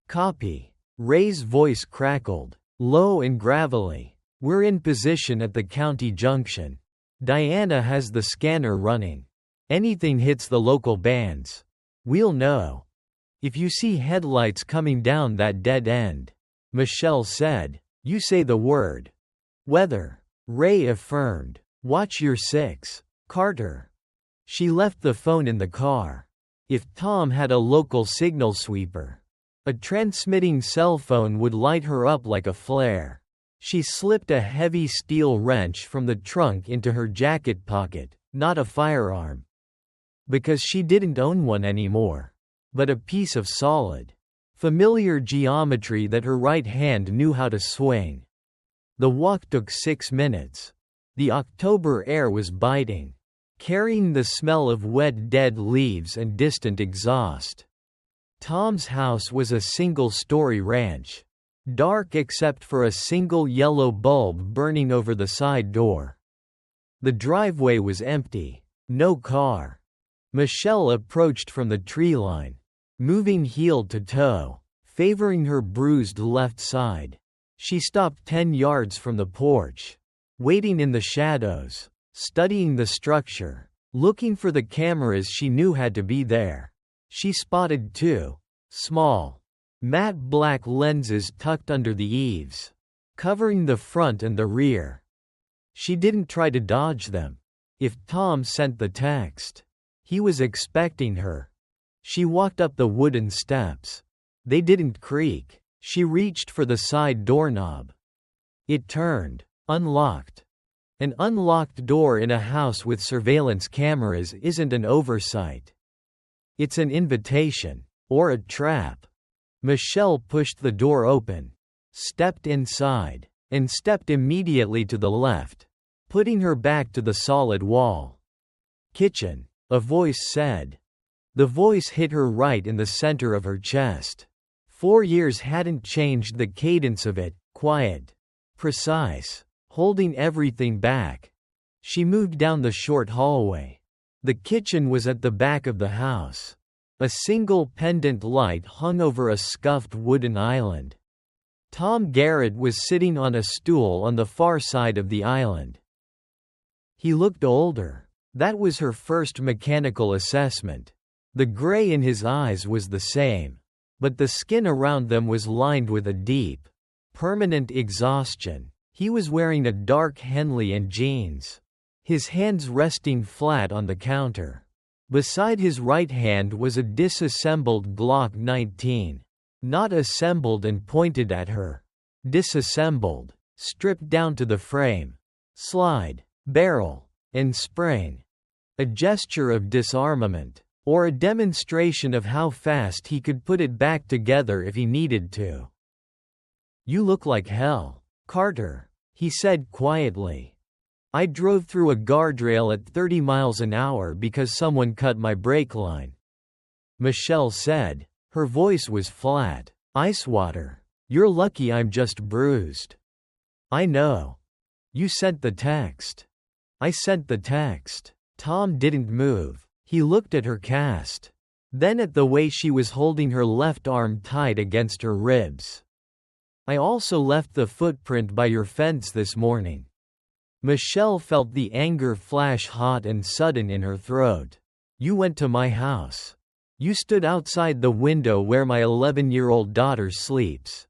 [SPEAKER 1] "Copy." Ray's voice crackled, low and gravelly. "We're in position at the county junction. Diana has the scanner running. Anything hits the local bands, we'll know. If you see headlights coming down that dead end," Michelle said, "you say the word. Weather." Ray affirmed. "Watch your 6, Carter." She left the phone in the car. If Tom had a local signal sweeper, a transmitting cell phone would light her up like a flare. She slipped a heavy steel wrench from the trunk into her jacket pocket, not a firearm. Because she didn't own one anymore. But a piece of solid, familiar geometry that her right hand knew how to swing. The walk took 6 minutes. The October air was biting, carrying the smell of wet dead leaves and distant exhaust. Tom's house was a single-story ranch, dark except for a single yellow bulb burning over the side door. The driveway was empty, no car. Michelle approached from the tree line, moving heel to toe, favoring her bruised left side. She stopped 10 yards from the porch, waiting in the shadows, studying the structure, looking for the cameras she knew had to be there. She spotted 2 small, matte black lenses tucked under the eaves, covering the front and the rear. She didn't try to dodge them. If Tom sent the text, he was expecting her. She walked up the wooden steps. They didn't creak. She reached for the side doorknob. It turned, unlocked. An unlocked door in a house with surveillance cameras isn't an oversight. It's an invitation, or a trap. Michelle pushed the door open, stepped inside, and stepped immediately to the left, putting her back to the solid wall. "Kitchen," a voice said. The voice hit her right in the center of her chest. 4 years hadn't changed the cadence of it, quiet, precise, holding everything back. She moved down the short hallway. The kitchen was at the back of the house. A single pendant light hung over a scuffed wooden island. Tom Garrett was sitting on a stool on the far side of the island. He looked older. That was her first mechanical assessment. The gray in his eyes was the same, but the skin around them was lined with a deep, permanent exhaustion. He was wearing a dark Henley and jeans, his hands resting flat on the counter. Beside his right hand was a disassembled Glock 19. Not assembled and pointed at her. Disassembled, stripped down to the frame, slide, barrel, and spring. A gesture of disarmament, or a demonstration of how fast he could put it back together if he needed to. "You look like hell, Carter," he said quietly. "I drove through a guardrail at 30 miles an hour because someone cut my brake line," Michelle said. Her voice was flat. "Ice water. You're lucky I'm just bruised." "I know. You sent the text." "I sent the text." Tom didn't move. He looked at her cast. Then at the way she was holding her left arm tight against her ribs. "I also left the footprint by your fence this morning." Michelle felt the anger flash hot and sudden in her throat. "You went to my house. You stood outside the window where my 11-year-old daughter sleeps."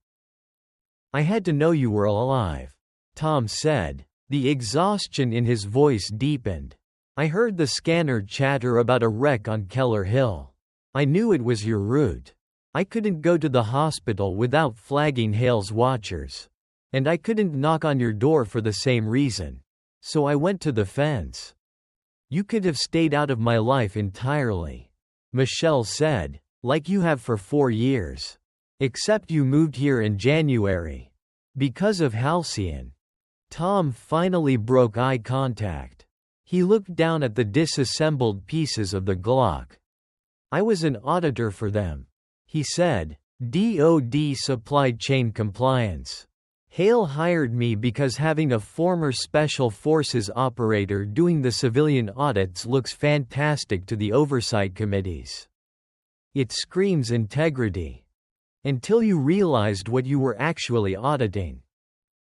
[SPEAKER 1] "I had to know you were alive," Tom said. The exhaustion in his voice deepened. "I heard the scanner chatter about a wreck on Keller Hill. I knew it was your route. I couldn't go to the hospital without flagging Hale's watchers. And I couldn't knock on your door for the same reason. So I went to the fence. You could have stayed out of my life entirely," Michelle said, "like you have for 4 years. Except you moved here in January. Because of Halcyon." Tom finally broke eye contact. He looked down at the disassembled pieces of the Glock. "I was an auditor for them," he said. "DoD supply chain compliance. Hale hired me because having a former Special Forces operator doing the civilian audits looks fantastic to the oversight committees. It screams integrity. Until you realized what you were actually auditing."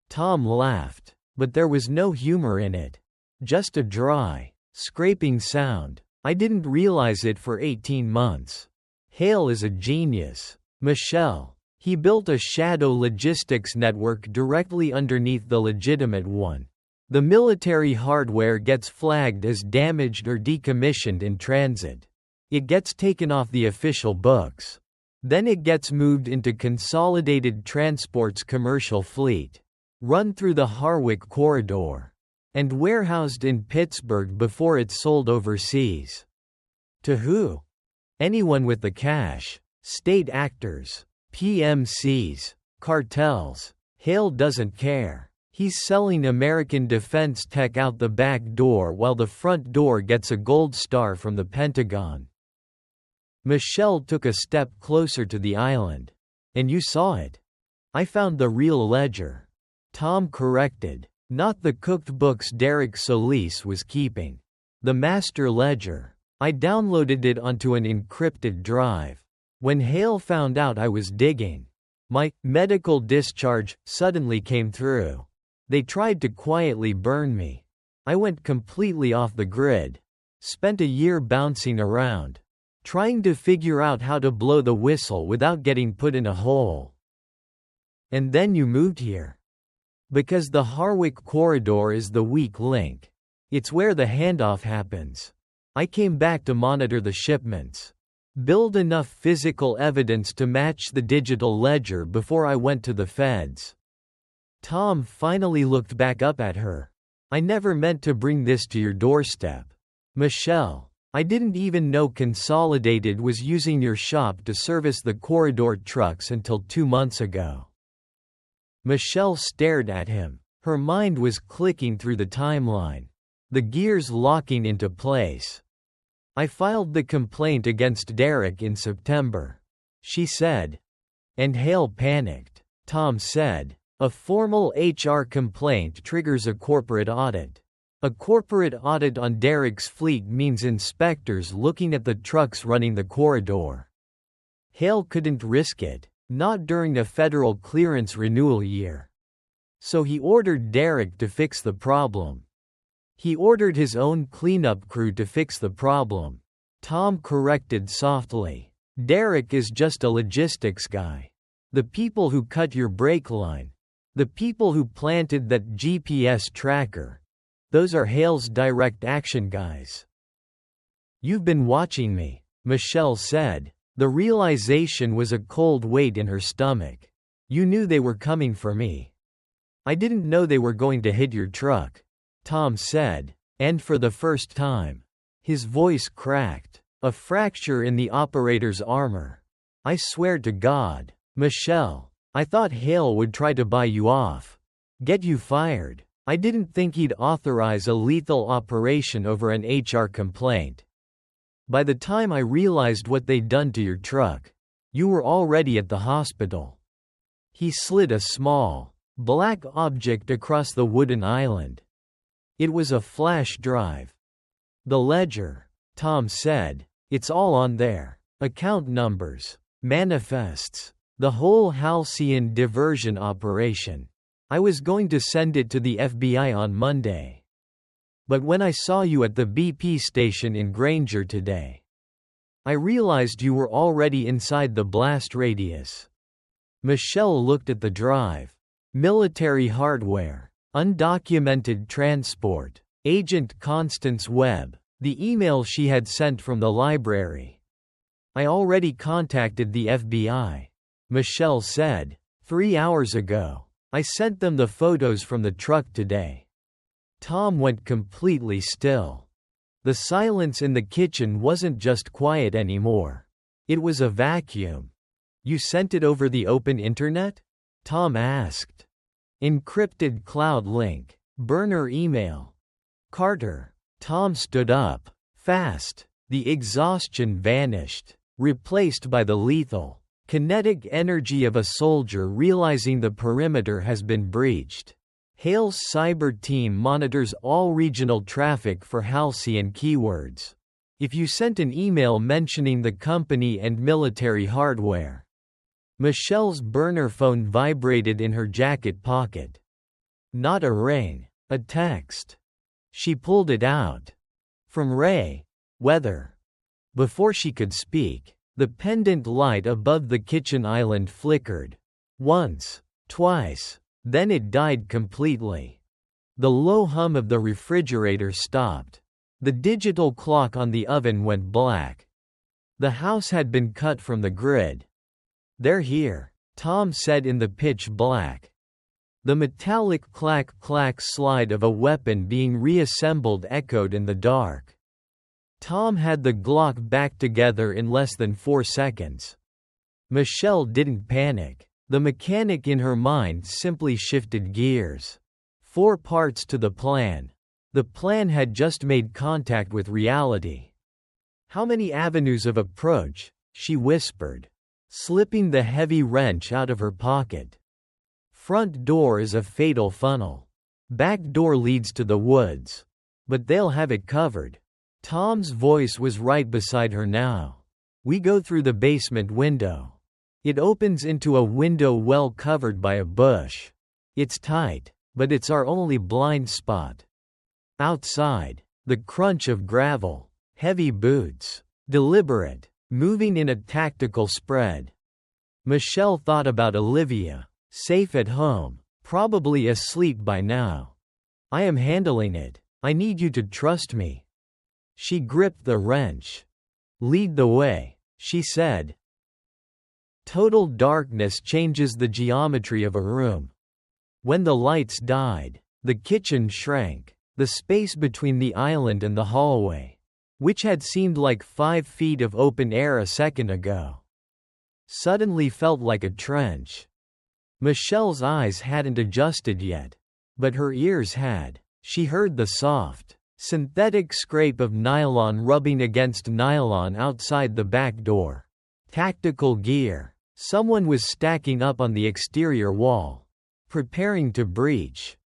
[SPEAKER 1] Tom laughed, but there was no humor in it. Just a dry, scraping sound. "I didn't realize it for 18 months. Hale is a genius, Michelle. He built a shadow logistics network directly underneath the legitimate one. The military hardware gets flagged as damaged or decommissioned in transit. It gets taken off the official books. Then it gets moved into Consolidated Transport's commercial fleet, run through the Harwick corridor, and warehoused in Pittsburgh before it's sold overseas. To who? Anyone with the cash. State actors. PMCs. Cartels. Hale doesn't care. He's selling American defense tech out the back door while the front door gets a gold star from the Pentagon." Michelle took a step closer to the island. "And you saw it." "I found the real ledger," Tom corrected. "Not the cooked books Derek Solis was keeping. The master ledger. I downloaded it onto an encrypted drive. When Hale found out I was digging, my medical discharge suddenly came through. They tried to quietly burn me. I went completely off the grid. Spent a year bouncing around, trying to figure out how to blow the whistle without getting put in a hole. And then you moved here. Because the Harwick corridor is the weak link. It's where the handoff happens. I came back to monitor the shipments. Build enough physical evidence to match the digital ledger before I went to the feds." Tom finally looked back up at her. "I never meant to bring this to your doorstep, Michelle. I didn't even know Consolidated was using your shop to service the corridor trucks until 2 months ago." Michelle stared at him. Her mind was clicking through the timeline, the gears locking into place. "I filed the complaint against Derek in September," she said. "And Hale panicked," Tom said. "A formal HR complaint triggers a corporate audit. A corporate audit on Derek's fleet means inspectors looking at the trucks running the corridor. Hale couldn't risk it. Not during a federal clearance renewal year. So he ordered Derek to fix the problem. He ordered his own cleanup crew to fix the problem. Tom corrected softly. Derek is just a logistics guy. The people who cut your brake line. The people who planted that GPS tracker. Those are Hale's direct action guys. You've been watching me, Michelle said. The realization was a cold weight in her stomach. You knew they were coming for me. I didn't know they were going to hit your truck, Tom said, and for the first time. His voice cracked. A fracture in the operator's armor. I swear to God, Michelle, I thought Hale would try to buy you off. Get you fired. I didn't think he'd authorize a lethal operation over an HR complaint. By the time I realized what they'd done to your truck, you were already at the hospital. He slid a small, black object across the wooden island. It was a flash drive. The ledger, Tom said. It's all on there. Account numbers, manifests, the whole Halcyon diversion operation. I was going to send it to the FBI on Monday. But when I saw you at the BP station in Granger today, I realized you were already inside the blast radius. Michelle looked at the drive. Military hardware, undocumented transport, Agent Constance Webb, the email she had sent from the library. I already contacted the FBI, Michelle said, 3 hours ago. I sent them the photos from the truck today. Tom went completely still. The silence in the kitchen wasn't just quiet anymore. It was a vacuum. You sent it over the open internet? Tom asked. Encrypted cloud link. Burner email. Carter. Tom stood up. Fast. The exhaustion vanished, replaced by the lethal, kinetic energy of a soldier realizing the perimeter has been breached. Hale's cyber team monitors all regional traffic for Halcyon keywords. If you sent an email mentioning the company and military hardware. Michelle's burner phone vibrated in her jacket pocket. Not a ring, a text. She pulled it out. From Ray. Weather. Before she could speak, the pendant light above the kitchen island flickered. Once, twice, then it died completely. The low hum of the refrigerator stopped. The digital clock on the oven went black. The house had been cut from the grid. They're here, Tom said in the pitch black. The metallic clack-clack slide of a weapon being reassembled echoed in the dark. Tom had the Glock back together in less than 4 seconds. Michelle didn't panic. The mechanic in her mind simply shifted gears. 4 parts to the plan. The plan had just made contact with reality. How many avenues of approach? She whispered, slipping the heavy wrench out of her pocket. Front door is a fatal funnel. Back door leads to the woods. But they'll have it covered. Tom's voice was right beside her now. We go through the basement window. It opens into a window well covered by a bush. It's tight, but it's our only blind spot. Outside, the crunch of gravel, heavy boots, deliberate, moving in a tactical spread. Michelle thought about Olivia, safe at home, probably asleep by now. I am handling it. I need you to trust me. She gripped the wrench. Lead the way, she said. Total darkness changes the geometry of a room. When the lights died, the kitchen shrank. The space between the island and the hallway, which had seemed like 5 feet of open air a second ago, suddenly felt like a trench. Michelle's eyes hadn't adjusted yet, but her ears had. She heard the soft, synthetic scrape of nylon rubbing against nylon outside the back door. Tactical gear. Someone was stacking up on the exterior wall, preparing to breach.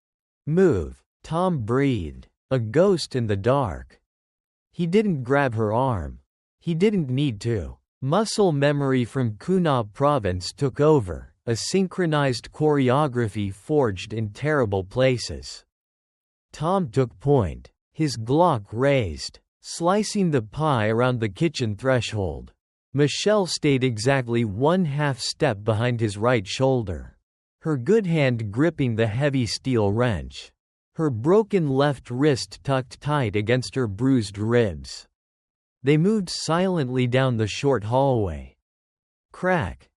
[SPEAKER 1] Move, Tom breathed. A ghost in the dark. He didn't grab her arm. He didn't need to. Muscle memory from Kuna province took over, a synchronized choreography forged in terrible places. Tom took point, his Glock raised, slicing the pie around the kitchen threshold. Michelle stayed exactly 1/2 step behind his right shoulder, her good hand gripping the heavy steel wrench, her broken left wrist tucked tight against her bruised ribs. They moved silently down the short hallway. Crack.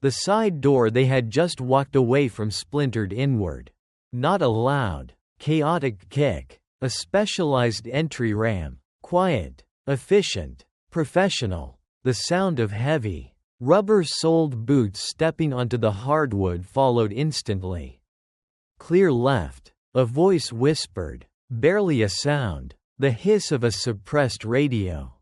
[SPEAKER 1] The side door they had just walked away from splintered inward. Not a loud, chaotic kick, a specialized entry ram, quiet, efficient, professional. The sound of heavy, rubber-soled boots stepping onto the hardwood followed instantly. Clear left, a voice whispered, barely a sound, the hiss of a suppressed radio.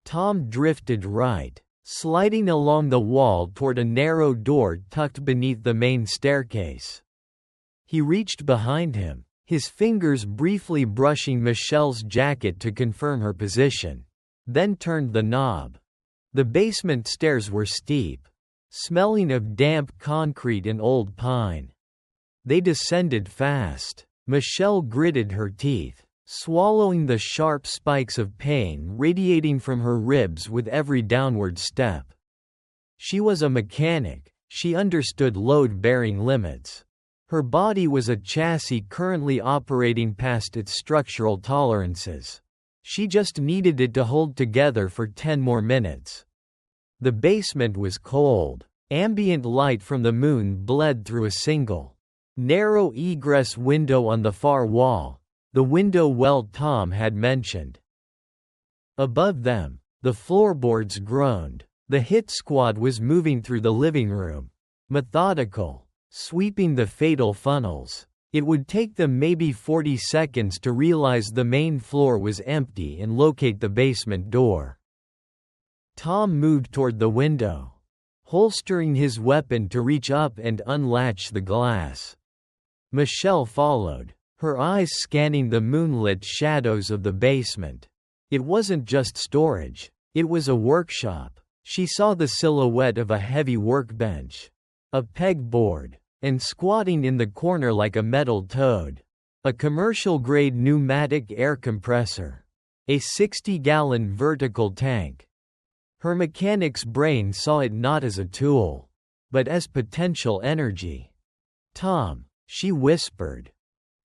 [SPEAKER 1] Tom drifted right, sliding along the wall toward a narrow door tucked beneath the main staircase. He reached behind him, his fingers briefly brushing Michelle's jacket to confirm her position, then turned the knob. The basement stairs were steep, smelling of damp concrete and old pine. They descended fast. Michelle gritted her teeth, swallowing the sharp spikes of pain radiating from her ribs with every downward step. She was a mechanic, she understood load-bearing limits. Her body was a chassis currently operating past its structural tolerances. She just needed it to hold together for 10 more minutes. The basement was cold. Ambient light from the moon bled through a single, narrow egress window on the far wall, the window well Tom had mentioned. Above them, the floorboards groaned. The hit squad was moving through the living room, methodical, sweeping the fatal funnels. It would take them maybe 40 seconds to realize the main floor was empty and locate the basement door. Tom moved toward the window, holstering his weapon to reach up and unlatch the glass. Michelle followed, her eyes scanning the moonlit shadows of the basement. It wasn't just storage, it was a workshop. She saw the silhouette of a heavy workbench, a pegboard, and squatting in the corner like a metal toad, a commercial-grade pneumatic air compressor, a 60-gallon vertical tank. Her mechanic's brain saw it not as a tool, but as potential energy. "Tom," she whispered.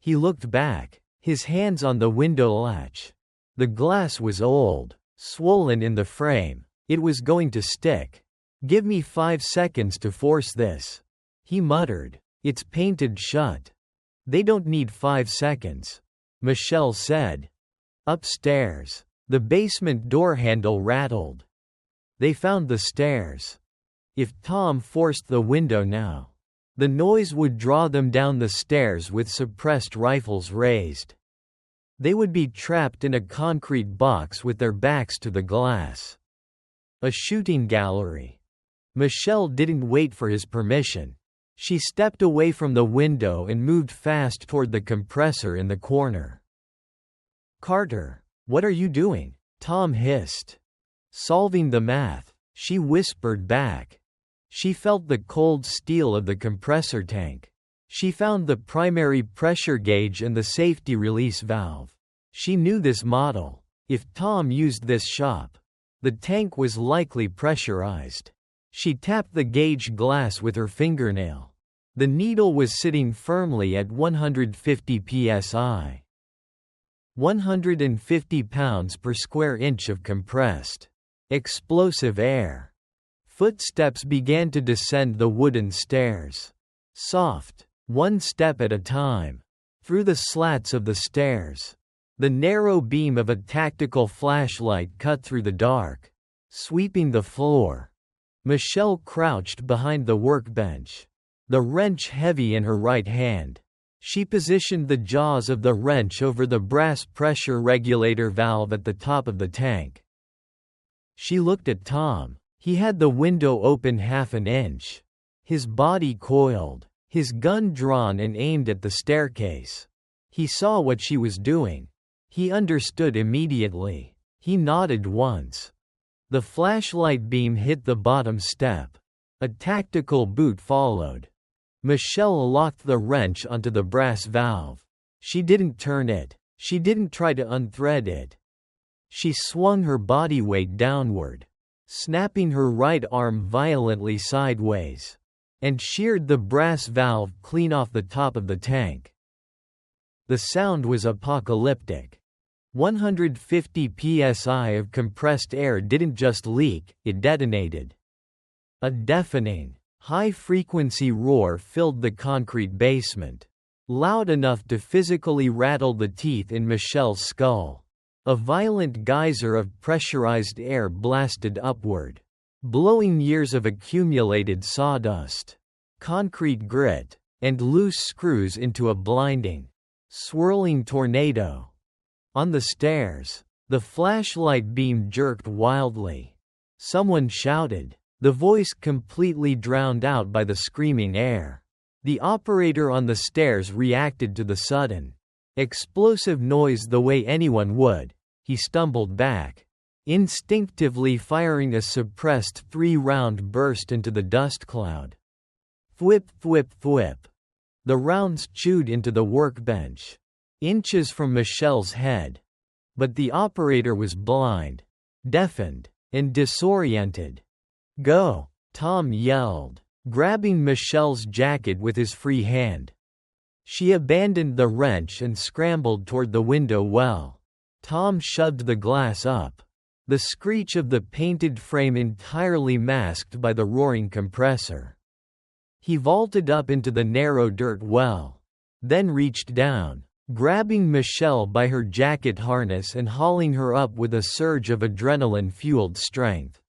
[SPEAKER 1] He looked back, his hands on the window latch. The glass was old, swollen in the frame. It was going to stick. "Give me 5 seconds to force this," he muttered. "It's painted shut." "They don't need 5 seconds," Michelle said. Upstairs, the basement door handle rattled. They found the stairs. If Tom forced the window now, the noise would draw them down the stairs with suppressed rifles raised. They would be trapped in a concrete box with their backs to the glass. A shooting gallery. Michelle didn't wait for his permission. She stepped away from the window and moved fast toward the compressor in the corner. "Carter, what are you doing?" Tom hissed. "Solving the math," she whispered back. She felt the cold steel of the compressor tank. She found the primary pressure gauge and the safety release valve. She knew this model. If Tom used this shop, the tank was likely pressurized. She tapped the gauge glass with her fingernail. The needle was sitting firmly at 150 psi. 150 pounds per square inch of compressed, explosive air. Footsteps began to descend the wooden stairs. Soft, one step at a time. Through the slats of the stairs, the narrow beam of a tactical flashlight cut through the dark, sweeping the floor. Michelle crouched behind the workbench, the wrench heavy in her right hand. She positioned the jaws of the wrench over the brass pressure regulator valve at the top of the tank. She looked at Tom. He had the window open half an inch. His body coiled, his gun drawn and aimed at the staircase. He saw what she was doing. He understood immediately. He nodded once. The flashlight beam hit the bottom step. A tactical boot followed. Michelle locked the wrench onto the brass valve. She didn't turn it. She didn't try to unthread it. She swung her body weight downward, snapping her right arm violently sideways, and sheared the brass valve clean off the top of the tank. The sound was apocalyptic. 150 psi of compressed air didn't just leak, it detonated. A deafening, high-frequency roar filled the concrete basement, loud enough to physically rattle the teeth in Michelle's skull. A violent geyser of pressurized air blasted upward, blowing years of accumulated sawdust, concrete grit, and loose screws into a blinding, swirling tornado. On the stairs, the flashlight beam jerked wildly. Someone shouted, the voice completely drowned out by the screaming air. The operator on the stairs reacted to the sudden, explosive noise the way anyone would. He stumbled back, instinctively firing a suppressed 3-round burst into the dust cloud. Thwip thwip thwip. The rounds chewed into the workbench, inches from Michelle's head. But the operator was blind, deafened, and disoriented. Go, Tom yelled, grabbing Michelle's jacket with his free hand. She abandoned the wrench and scrambled toward the window well. Tom shoved the glass up, the screech of the painted frame entirely masked by the roaring compressor. He vaulted up into the narrow dirt well, then reached down, grabbing Michelle by her jacket harness and hauling her up with a surge of adrenaline-fueled strength.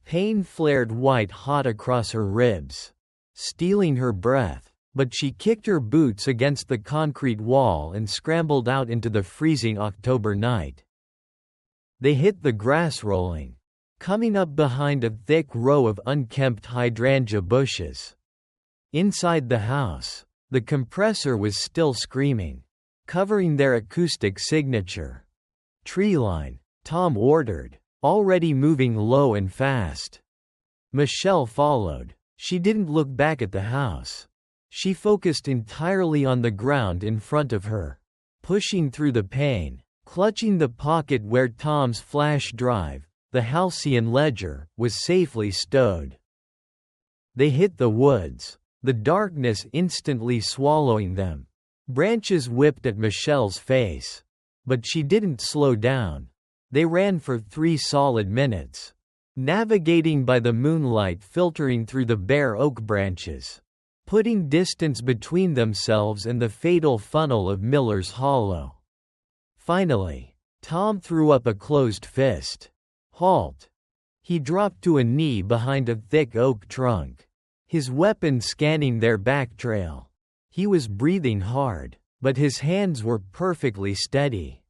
[SPEAKER 1] Pain flared white-hot across her ribs, stealing her breath, but she kicked her boots against the concrete wall and scrambled out into the freezing October night. They hit the grass rolling, coming up behind a thick row of unkempt hydrangea bushes. Inside the house, the compressor was still screaming, covering their acoustic signature. Treeline, Tom ordered, already moving low and fast. Michelle followed. She didn't look back at the house. She focused entirely on the ground in front of her, pushing through the pain, clutching the pocket where Tom's flash drive, the halcyon ledger, was safely stowed. They hit the woods, the darkness instantly swallowing them. Branches whipped at Michelle's face. But she didn't slow down. They ran for 3 solid minutes, navigating by the moonlight filtering through the bare oak branches, putting distance between themselves and the fatal funnel of Miller's Hollow. Finally, Tom threw up a closed fist. Halt! He dropped to a knee behind a thick oak trunk, his weapon scanning their back trail. He was breathing hard, but his hands were perfectly steady.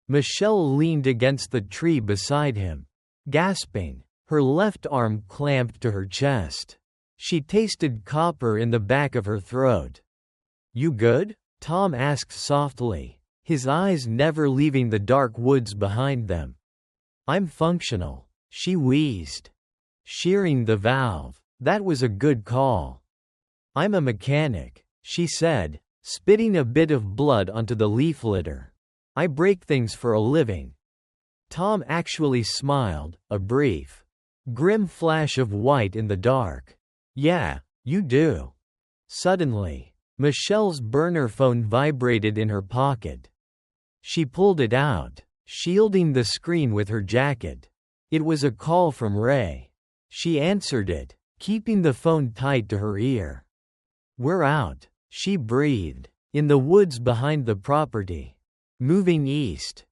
[SPEAKER 1] Michelle leaned against the tree beside him, gasping, her left arm clamped to her chest. She tasted copper in the back of her throat. "You good?" Tom asked softly, his eyes never leaving the dark woods behind them. "I'm functional," she wheezed. "Shearing the valve. That was a good call." "I'm a mechanic," she said, spitting a bit of blood onto the leaf litter. "I break things for a living." Tom actually smiled, a brief, grim flash of white in the dark. "Yeah, you do." Suddenly, Michelle's burner phone vibrated in her pocket. She pulled it out, shielding the screen with her jacket. It was a call from Ray. She answered it, keeping the phone tight to her ear. "We're out," she breathed, "in the woods behind the property. Moving east."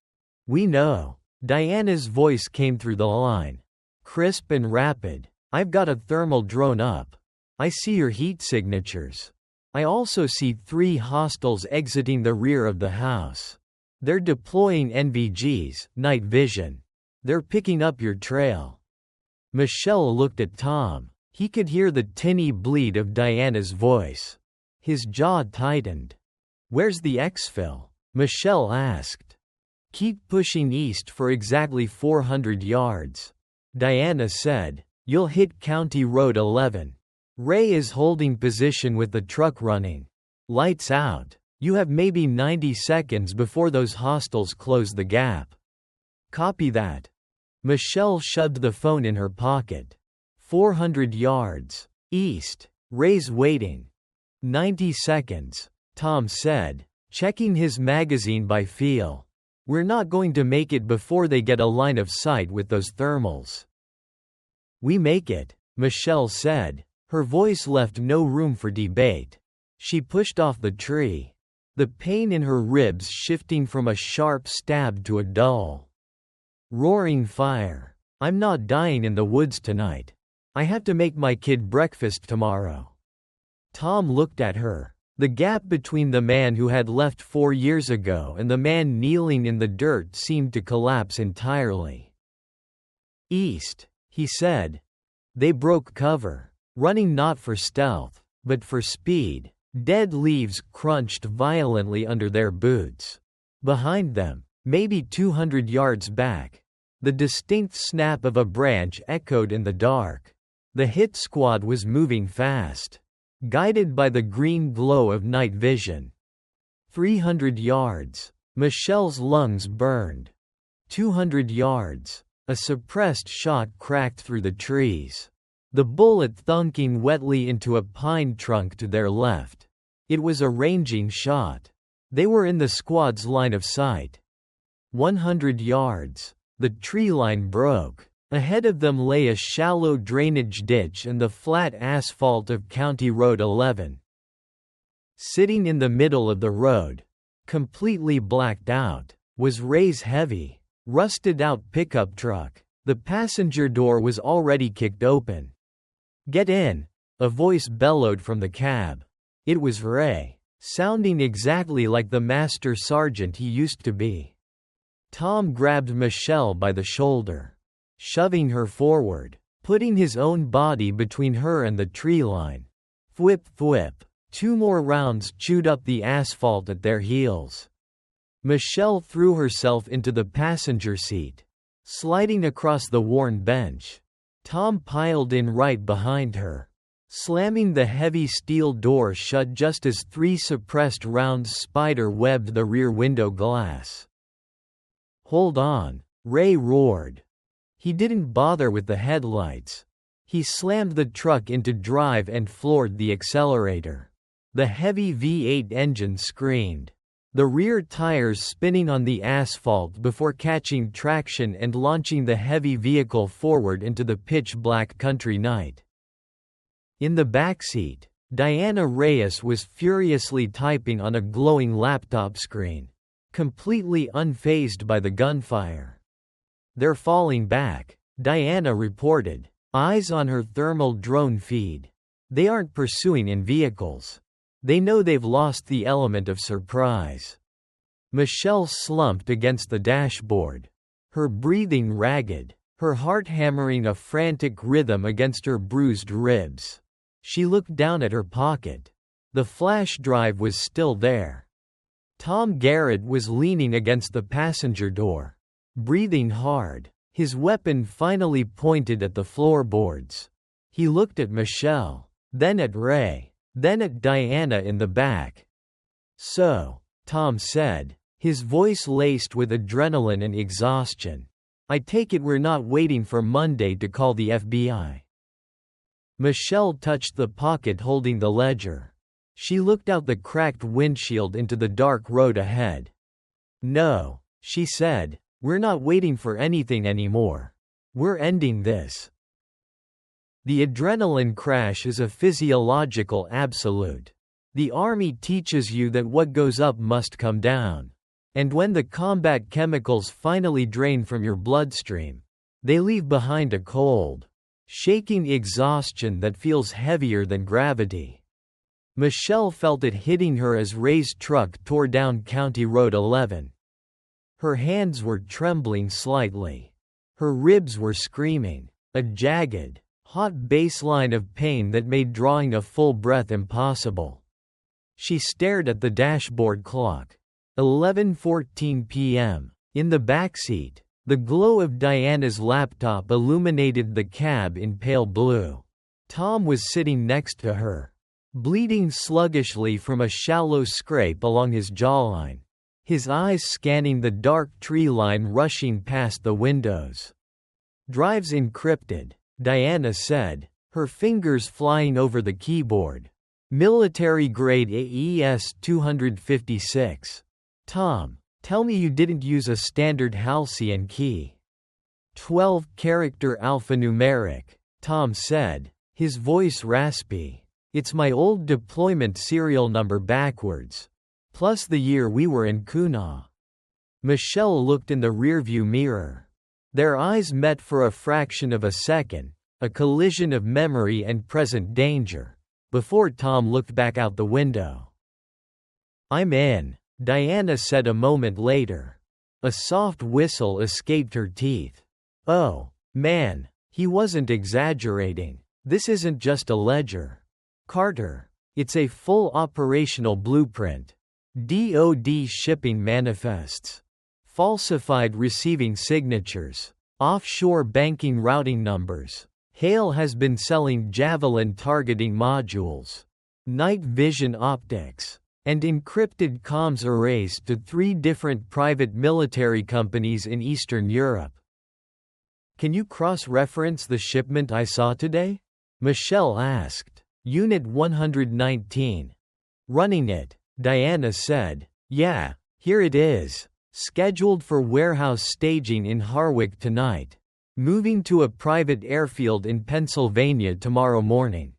[SPEAKER 1] "We know." Diana's voice came through the line, crisp and rapid. "I've got a thermal drone up. I see your heat signatures. I also see 3 hostiles exiting the rear of the house. They're deploying NVGs, night vision. They're picking up your trail." Michelle looked at Tom. He could hear the tinny bleed of Diana's voice. His jaw tightened. "Where's the exfil?" Michelle asked. Keep pushing east for exactly 400 yards. Diana said. You'll hit County Road 11. Ray is holding position with the truck running. Lights out. You have maybe 90 seconds before those hostiles close the gap. Copy that. Michelle shoved the phone in her pocket. 400 yards. East. Ray's waiting. 90 seconds. Tom said, checking his magazine by feel. We're not going to make it before they get a line of sight with those thermals. We make it, Michelle said. Her voice left no room for debate. She pushed off the tree. The pain in her ribs shifting from a sharp stab to a dull, roaring fire. I'm not dying in the woods tonight. I have to make my kid breakfast tomorrow. Tom looked at her. The gap between the man who had left 4 years ago and the man kneeling in the dirt seemed to collapse entirely. East, he said. They broke cover, running not for stealth, but for speed. Dead leaves crunched violently under their boots. Behind them, maybe 200 yards back, the distinct snap of a branch echoed in the dark. The hit squad was moving fast, guided by the green glow of night vision. 300 yards. Michelle's lungs burned. 200 yards. A suppressed shot cracked through the trees. The bullet thunking wetly into a pine trunk to their left. It was a ranging shot. They were in the squad's line of sight. 100 yards. The tree line broke. Ahead of them lay a shallow drainage ditch and the flat asphalt of County Road 11. Sitting in the middle of the road, completely blacked out, was Ray's heavy, rusted-out pickup truck. The passenger door was already kicked open. "Get in," a voice bellowed from the cab. It was Ray, sounding exactly like the master sergeant he used to be. Tom grabbed Michelle by the shoulder, shoving her forward, putting his own body between her and the tree line. Thwip thwip. 2 more rounds chewed up the asphalt at their heels. Michelle threw herself into the passenger seat, sliding across the worn bench. Tom piled in right behind her, slamming the heavy steel door shut just as 3 suppressed rounds spider-webbed the rear window glass. "Hold on," Ray roared. He didn't bother with the headlights. He slammed the truck into drive and floored the accelerator. The heavy V8 engine screamed, the rear tires spinning on the asphalt before catching traction and launching the heavy vehicle forward into the pitch-black country night. In the backseat, Diana Reyes was furiously typing on a glowing laptop screen, completely unfazed by the gunfire. "They're falling back," Diana reported, eyes on her thermal drone feed. "They aren't pursuing in vehicles. They know they've lost the element of surprise." Michelle slumped against the dashboard, her breathing ragged, her heart hammering a frantic rhythm against her bruised ribs. She looked down at her pocket. The flash drive was still there. Tom Garrett was leaning against the passenger door, breathing hard, his weapon finally pointed at the floorboards. He looked at Michelle, then at Ray, then at Diana in the back. "So," Tom said, his voice laced with adrenaline and exhaustion, "I take it we're not waiting for Monday to call the FBI." Michelle touched the pocket holding the ledger. She looked out the cracked windshield into the dark road ahead. "No," she said, "we're not waiting for anything anymore. We're ending this." The adrenaline crash is a physiological absolute. The army teaches you that what goes up must come down. And when the combat chemicals finally drain from your bloodstream, they leave behind a cold, shaking exhaustion that feels heavier than gravity. Michelle felt it hitting her as Ray's truck tore down County Road 11. Her hands were trembling slightly. Her ribs were screaming, a jagged, hot baseline of pain that made drawing a full breath impossible. She stared at the dashboard clock. 11:14 p.m. In the backseat, the glow of Diana's laptop illuminated the cab in pale blue. Tom was sitting next to her, bleeding sluggishly from a shallow scrape along his jawline, his eyes scanning the dark tree line rushing past the windows. "Drive's encrypted," Diana said, her fingers flying over the keyboard. "Military-grade AES-256. Tom, tell me you didn't use a standard Halcyon key." 12-character alphanumeric, Tom said, his voice raspy. "It's my old deployment serial number backwards. Plus the year we were in Kuna." Michelle looked in the rearview mirror. Their eyes met for a fraction of a second, a collision of memory and present danger, before Tom looked back out the window. "I'm in," Diana said a moment later. A soft whistle escaped her teeth. "Oh, man," he wasn't exaggerating. "This isn't just a ledger, Carter. It's a full operational blueprint. DoD shipping manifests, falsified receiving signatures, offshore banking routing numbers. Hale has been selling Javelin targeting modules, night vision optics, and encrypted comms arrays to 3 different private military companies in Eastern Europe." "Can you cross-reference the shipment I saw today?" Michelle asked. "Unit 119. Running it," Diana said. "Yeah, here it is. Scheduled for warehouse staging in Harwich tonight. Moving to a private airfield in Pennsylvania tomorrow morning.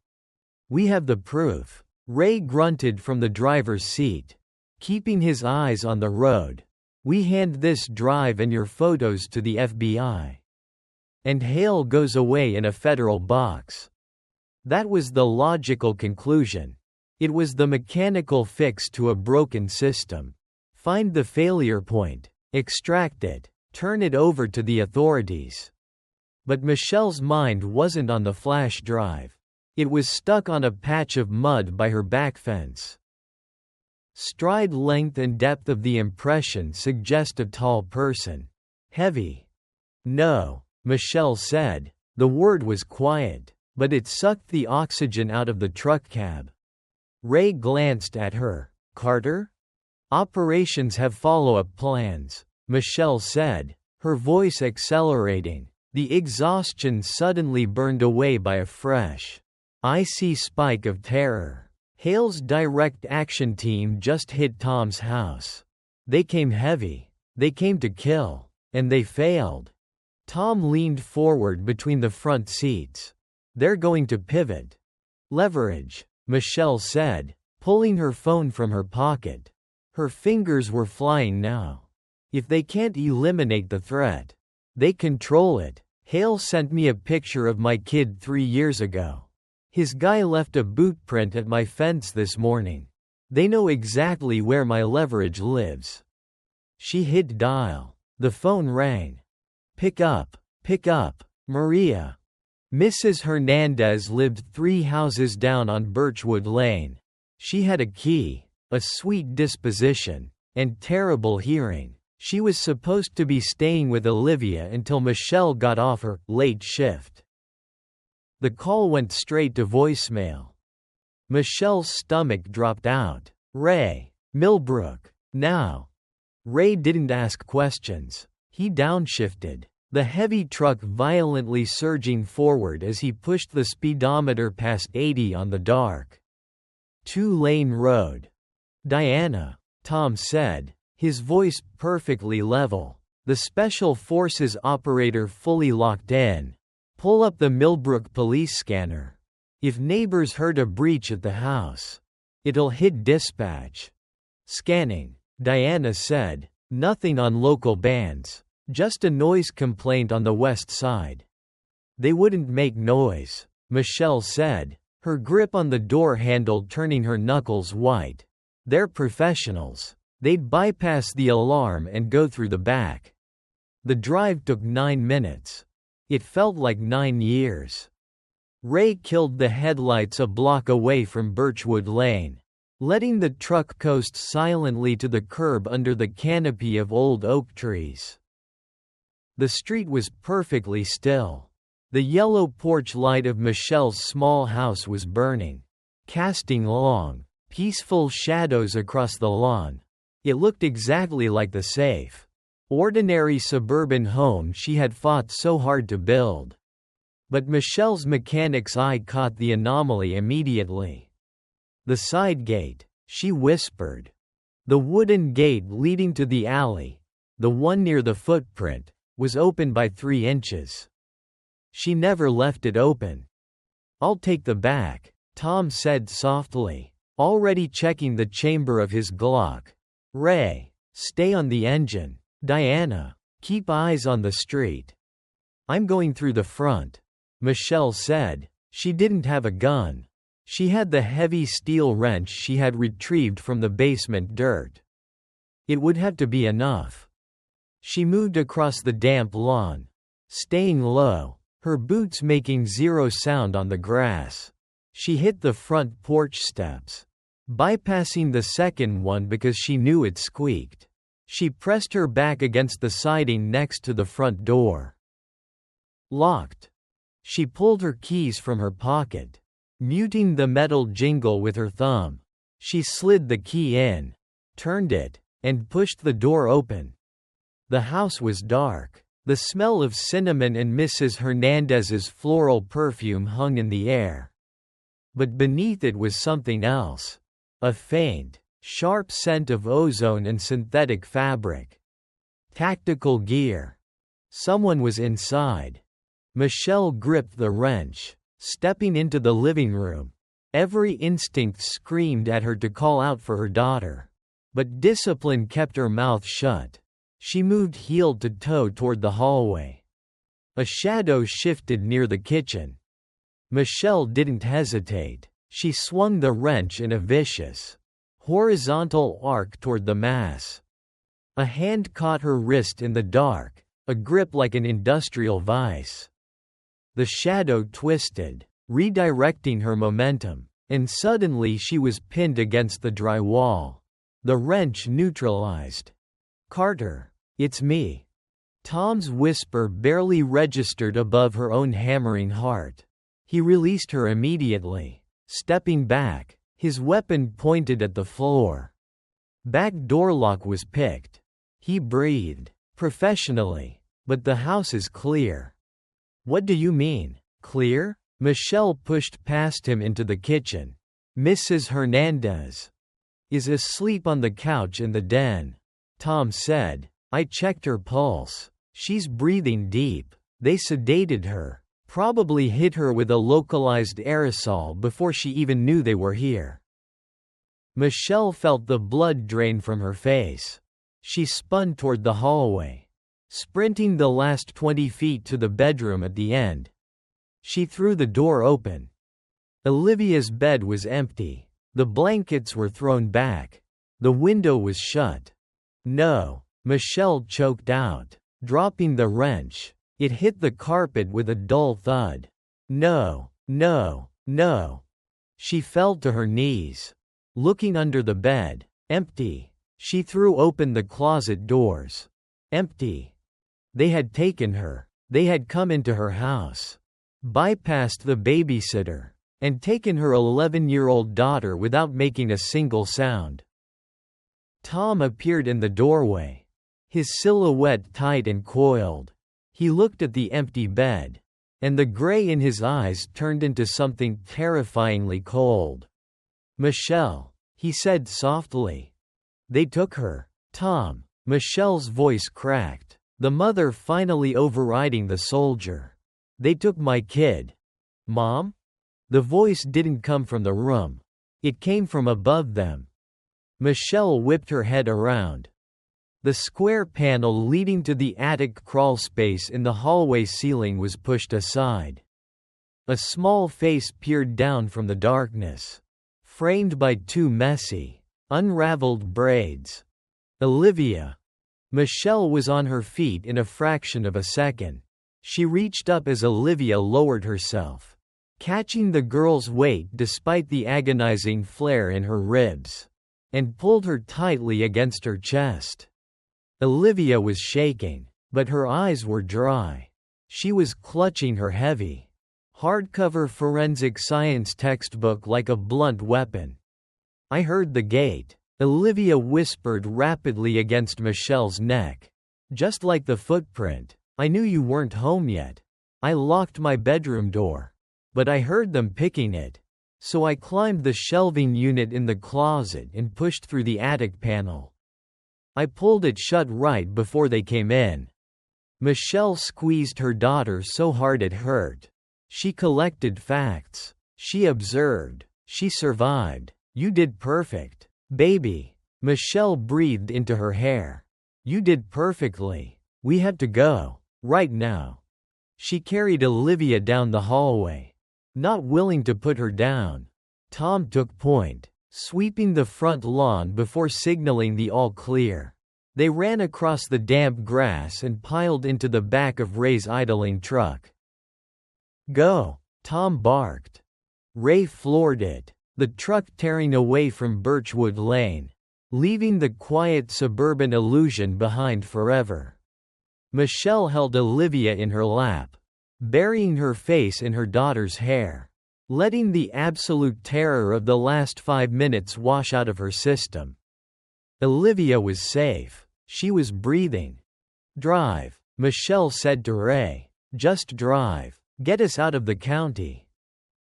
[SPEAKER 1] We have the proof." Ray grunted from the driver's seat, keeping his eyes on the road. "We hand this drive and your photos to the FBI. And Hale goes away in a federal box." That was the logical conclusion. It was the mechanical fix to a broken system. Find the failure point, extract it, turn it over to the authorities. But Michelle's mind wasn't on the flash drive. It was stuck on a patch of mud by her back fence. Stride length and depth of the impression suggest a tall person. Heavy. "No," Michelle said. The word was quiet, but it sucked the oxygen out of the truck cab. Ray glanced at her. "Carter? Operations have follow-up plans," Michelle said, her voice accelerating, the exhaustion suddenly burned away by a fresh, icy spike of terror. Hale's direct action team just hit Tom's house. They came heavy. They came to kill. And they failed. Tom leaned forward between the front seats. "They're going to pivot. Leverage," Michelle said, pulling her phone from her pocket. Her fingers were flying now. "If they can't eliminate the threat, they control it. Hale sent me a picture of my kid 3 years ago. His guy left a boot print at my fence this morning. They know exactly where my leverage lives." She hit dial. The phone rang. Pick up, Maria." Mrs. Hernandez lived 3 houses down on Birchwood Lane. She had a key, a sweet disposition, and terrible hearing. She was supposed to be staying with Olivia until Michelle got off her late shift. The call went straight to voicemail. Michelle's stomach dropped out. "Ray, Millbrook, now." Ray didn't ask questions. He downshifted, the heavy truck violently surging forward as he pushed the speedometer past 80 on the dark 2-lane road. "Diana," Tom said, his voice perfectly level, the Special Forces operator fully locked in. "Pull up the Millbrook police scanner. If neighbors heard a breach at the house, it'll hit dispatch." "Scanning," Diana said. "Nothing on local bands. Just a noise complaint on the west side." "They wouldn't make noise," Michelle said, her grip on the door handle turning her knuckles white. "They're professionals. They'd bypass the alarm and go through the back." The drive took 9 minutes. It felt like 9 years. Ray killed the headlights a block away from Birchwood Lane. letting the truck coast silently to the curb under the canopy of old oak trees. The street was perfectly still. The yellow porch light of Michelle's small house was burning, casting long, peaceful shadows across the lawn. It looked exactly like the safe, ordinary suburban home she had fought so hard to build. But Michelle's mechanic's eye caught the anomaly immediately. The side gate, she whispered. The wooden gate leading to the alley, the one near the footprint, was open by 3 inches. She never left it open. "I'll take the back," Tom said softly, already checking the chamber of his Glock. "Ray, stay on the engine. Diana, keep eyes on the street." "I'm going through the front," Michelle said. She didn't have a gun. She had the heavy steel wrench she had retrieved from the basement dirt. It would have to be enough. She moved across the damp lawn, staying low, her boots making zero sound on the grass. She hit the front porch steps, bypassing the second one because she knew it squeaked. She pressed her back against the siding next to the front door. Locked. She pulled her keys from her pocket, muting the metal jingle with her thumb. She slid the key in, turned it, and pushed the door open. The house was dark. The smell of cinnamon and Mrs. Hernandez's floral perfume hung in the air. But beneath it was something else. A faint, sharp scent of ozone and synthetic fabric. Tactical gear. Someone was inside. Michelle gripped the wrench, stepping into the living room. Every instinct screamed at her to call out for her daughter. But discipline kept her mouth shut. She moved heel to toe toward the hallway. A shadow shifted near the kitchen. Michelle didn't hesitate. She swung the wrench in a vicious, horizontal arc toward the mass. A hand caught her wrist in the dark, a grip like an industrial vice. The shadow twisted, redirecting her momentum, and suddenly she was pinned against the dry wall. The wrench neutralized. "Carter, it's me." Tom's whisper barely registered above her own hammering heart. He released her immediately, stepping back, his weapon pointed at the floor. Back door lock was picked. He breathed, professionally. "But the house is clear." "What do you mean, clear?" Michelle pushed past him into the kitchen. "Mrs. Hernandez is asleep on the couch in the den," Tom said. "I checked her pulse. She's breathing deep. They sedated her, probably hit her with a localized aerosol before she even knew they were here." Michelle felt the blood drain from her face. She spun toward the hallway, sprinting the last 20 feet to the bedroom at the end. She threw the door open. Olivia's bed was empty. The blankets were thrown back. The window was shut. "No," Michelle choked out, dropping the wrench. It hit the carpet with a dull thud. "No, no, no." She fell to her knees, looking under the bed. Empty. She threw open the closet doors. Empty. They had taken her. They had come into her house, bypassed the babysitter, and taken her 11-year-old daughter without making a single sound. Tom appeared in the doorway, his silhouette tight and coiled. He looked at the empty bed, and the gray in his eyes turned into something terrifyingly cold. "Michelle," he said softly. "They took her." "Tom." Michelle's voice cracked, the mother finally overriding the soldier. "They took my kid." "Mom?" The voice didn't come from the room. It came from above them. Michelle whipped her head around. The square panel leading to the attic crawlspace in the hallway ceiling was pushed aside. A small face peered down from the darkness, framed by 2 messy, unraveled braids. "Olivia." Michelle was on her feet in a fraction of a second. She reached up as Olivia lowered herself. catching the girl's weight despite the agonizing flare in her ribs, and pulled her tightly against her chest. Olivia was shaking, but her eyes were dry. She was clutching her heavy, hardcover forensic science textbook like a blunt weapon. "I heard the gate," Olivia whispered rapidly against Michelle's neck. "Just like the footprint. I knew you weren't home yet. I locked my bedroom door. But I heard them picking it. So I climbed the shelving unit in the closet and pushed through the attic panel. I pulled it shut right before they came in." Michelle squeezed her daughter so hard it hurt. She collected facts. She observed. She survived. "You did perfect, baby." Michelle breathed into her hair. "You did perfectly. We have to go. Right now." She carried Olivia down the hallway. Not willing to put her down, Tom took point, sweeping the front lawn before signaling the all clear. They ran across the damp grass and piled into the back of Ray's idling truck. "Go," Tom barked. Ray floored it, the truck tearing away from Birchwood Lane, leaving the quiet suburban illusion behind forever. Michelle held Olivia in her lap, burying her face in her daughter's hair, letting the absolute terror of the last 5 minutes wash out of her system. Olivia was safe. She was breathing. "Drive," Michelle said to Ray. "Just drive. Get us out of the county."